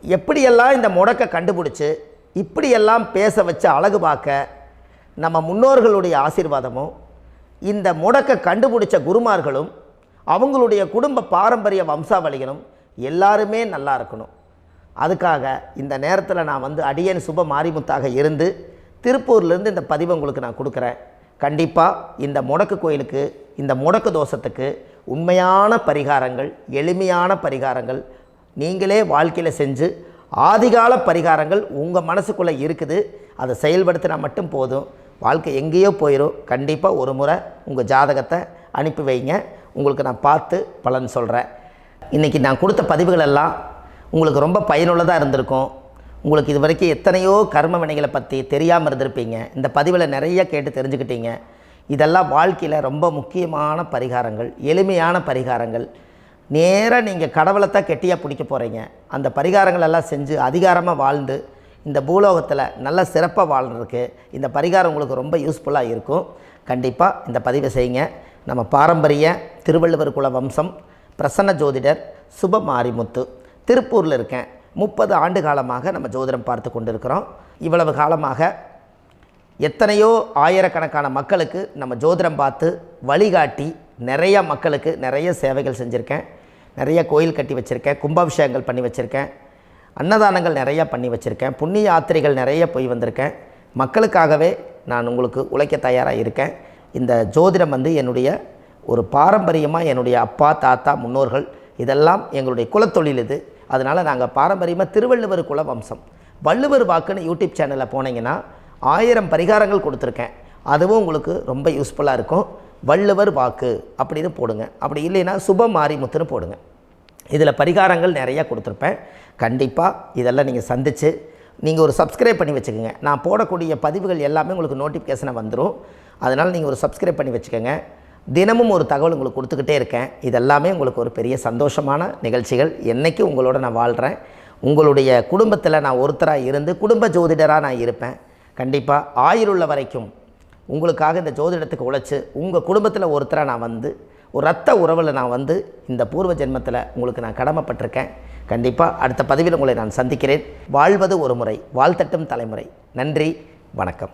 எப்படியெல்லாம் இந்த முடக்கை கண்டுபிடிச்சி இப்படியெல்லாம் பேச வச்சு அழகு பார்க்க நம்ம முன்னோர்களுடைய ஆசீர்வாதமும், இந்த முடக்கை கண்டுபிடிச்ச குருமார்களும், அவங்களுடைய குடும்ப பாரம்பரிய வம்சாவளிகளும் எல்லாருமே நல்லா இருக்கணும். அதுக்காக இந்த நேரத்தில் நான் வந்து அடியேன் சுப மாரிமுத்தாக இருந்து திருப்பூர்லேருந்து இந்த பதிவை உங்களுக்கு நான் கொடுக்குறேன். கண்டிப்பாக இந்த முடக்கு கோயிலுக்கு, இந்த முடக்கு தோஷத்துக்கு உண்மையான பரிகாரங்கள், எளிமையான பரிகாரங்கள் நீங்களே வாழ்க்கையில் செஞ்சு ஆதிகால பரிகாரங்கள் உங்கள் மனசுக்குள்ளே இருக்குது. அதை செயல்படுத்தினா மட்டும் போதும், வாழ்க்கை எங்கேயோ போயிடும். கண்டிப்பாக ஒரு முறை உங்கள் ஜாதகத்தை அனுப்பி வைங்க, உங்களுக்கு நான் பார்த்து பலன் சொல்கிறேன். இன்றைக்கி நான் கொடுத்த பதிவுகள் எல்லாம் உங்களுக்கு ரொம்ப பயனுள்ளதாக இருந்திருக்கும். உங்களுக்கு இது வரைக்கும் எத்தனையோ கர்ம வினைகளை பற்றி தெரியாமல் இருந்திருப்பீங்க. இந்த பதிவில் நிறைய கேட்டு தெரிஞ்சுக்கிட்டீங்க. இதெல்லாம் வாழ்க்கையில் ரொம்ப முக்கியமான பரிகாரங்கள், எளிமையான பரிகாரங்கள். நேராக நீங்கள் கடவுளைத்தான் கெட்டியாக பிடிக்க போகிறீங்க. அந்த பரிகாரங்கள் எல்லாம் செஞ்சு அதிகாரமாக வாழ்ந்து இந்த பூலோகத்தில் நல்ல சிறப்பாக வாழ்கிறதுக்கு இந்த பரிகாரம் உங்களுக்கு ரொம்ப யூஸ்ஃபுல்லாக இருக்கும். கண்டிப்பாக இந்த பதிவை செய்யுங்க. நம்ம பாரம்பரிய திருவள்ளுவர் குல வம்சம், பிரசன்ன ஜோதிடர் சுப மாரிமுத்து, திருப்பூரில் இருக்கேன். 30 ஆண்டு காலமாக நம்ம ஜோதிடம் பார்த்து கொண்டிருக்கிறோம். இவ்வளவு காலமாக எத்தனையோ ஆயிரக்கணக்கான மக்களுக்கு நம்ம ஜோதிடம் பார்த்து வழிகாட்டி நிறைய மக்களுக்கு நிறைய சேவைகள் செஞ்சுருக்கேன். நிறைய கோயில் கட்டி வச்சுருக்கேன், கும்பாபிஷேகங்கள் பண்ணி வச்சுருக்கேன், அன்னதானங்கள் நிறைய பண்ணி வச்சுருக்கேன், புண்ணிய யாத்திரைகள் நிறைய போய் வந்திருக்கேன். மக்களுக்காகவே நான் உங்களுக்கு உழைக்க தயாராக இருக்கேன். இந்த ஜோதிடம் வந்து என்னுடைய ஒரு பாரம்பரியமாக, என்னுடைய அப்பா, தாத்தா, முன்னோர்கள் இதெல்லாம் எங்களுடைய குலத்தொழில் இது. அதனால் நாங்கள் பாரம்பரியமாக திருவள்ளுவர் குல வம்சம். வள்ளுவர் வாக்குன்னு யூடியூப் சேனலில் போனீங்கன்னா 1000 பரிகாரங்கள் கொடுத்துருக்கேன். அதுவும் உங்களுக்கு ரொம்ப யூஸ்ஃபுல்லாக இருக்கும். வள்ளுவர் வாக்கு அப்படின்னு போடுங்க, அப்படி இல்லைன்னா சுப மாரிமுத்துன்னு போடுங்க. இதில் பரிகாரங்கள் நிறையா கொடுத்துருப்பேன். கண்டிப்பாக இதெல்லாம் நீங்கள் சந்தித்து நீங்கள் ஒரு சப்ஸ்கிரைப் பண்ணி வச்சுக்கோங்க. நான் போடக்கூடிய பதிவுகள் எல்லாமே உங்களுக்கு நோட்டிஃபிகேஷனை வந்துடும். அதனால் நீங்கள் ஒரு சப்ஸ்கிரைப் பண்ணி வச்சுக்கோங்க. தினமும் ஒரு தகவல் உங்களுக்கு கொடுத்துக்கிட்டே இருக்கேன். இதெல்லாமே உங்களுக்கு ஒரு பெரிய சந்தோஷமான நிகழ்ச்சிகள். என்றைக்கும் உங்களோட நான் வாழ்கிறேன். உங்களுடைய குடும்பத்தில் நான் ஒருத்தராக இருந்து குடும்ப ஜோதிடராக நான் இருப்பேன். கண்டிப்பாக ஆயுளுள்ள வரைக்கும் உங்களுக்காக இந்த ஜோதிடத்துக்கு உழைச்சி உங்கள் குடும்பத்தில் ஒருத்தராக நான் வந்து ஒரு ரத்த உறவில் நான் வந்து இந்த பூர்வ ஜென்மத்தில் உங்களுக்கு நான் கடமைப்பட்டிருக்கேன். கண்டிப்பாக அடுத்த பதிவில் உங்களை நான் சந்திக்கிறேன். வாழ்வது ஒரு முறை, வாழ்த்தட்டும் தலைமுறை. நன்றி, வணக்கம்.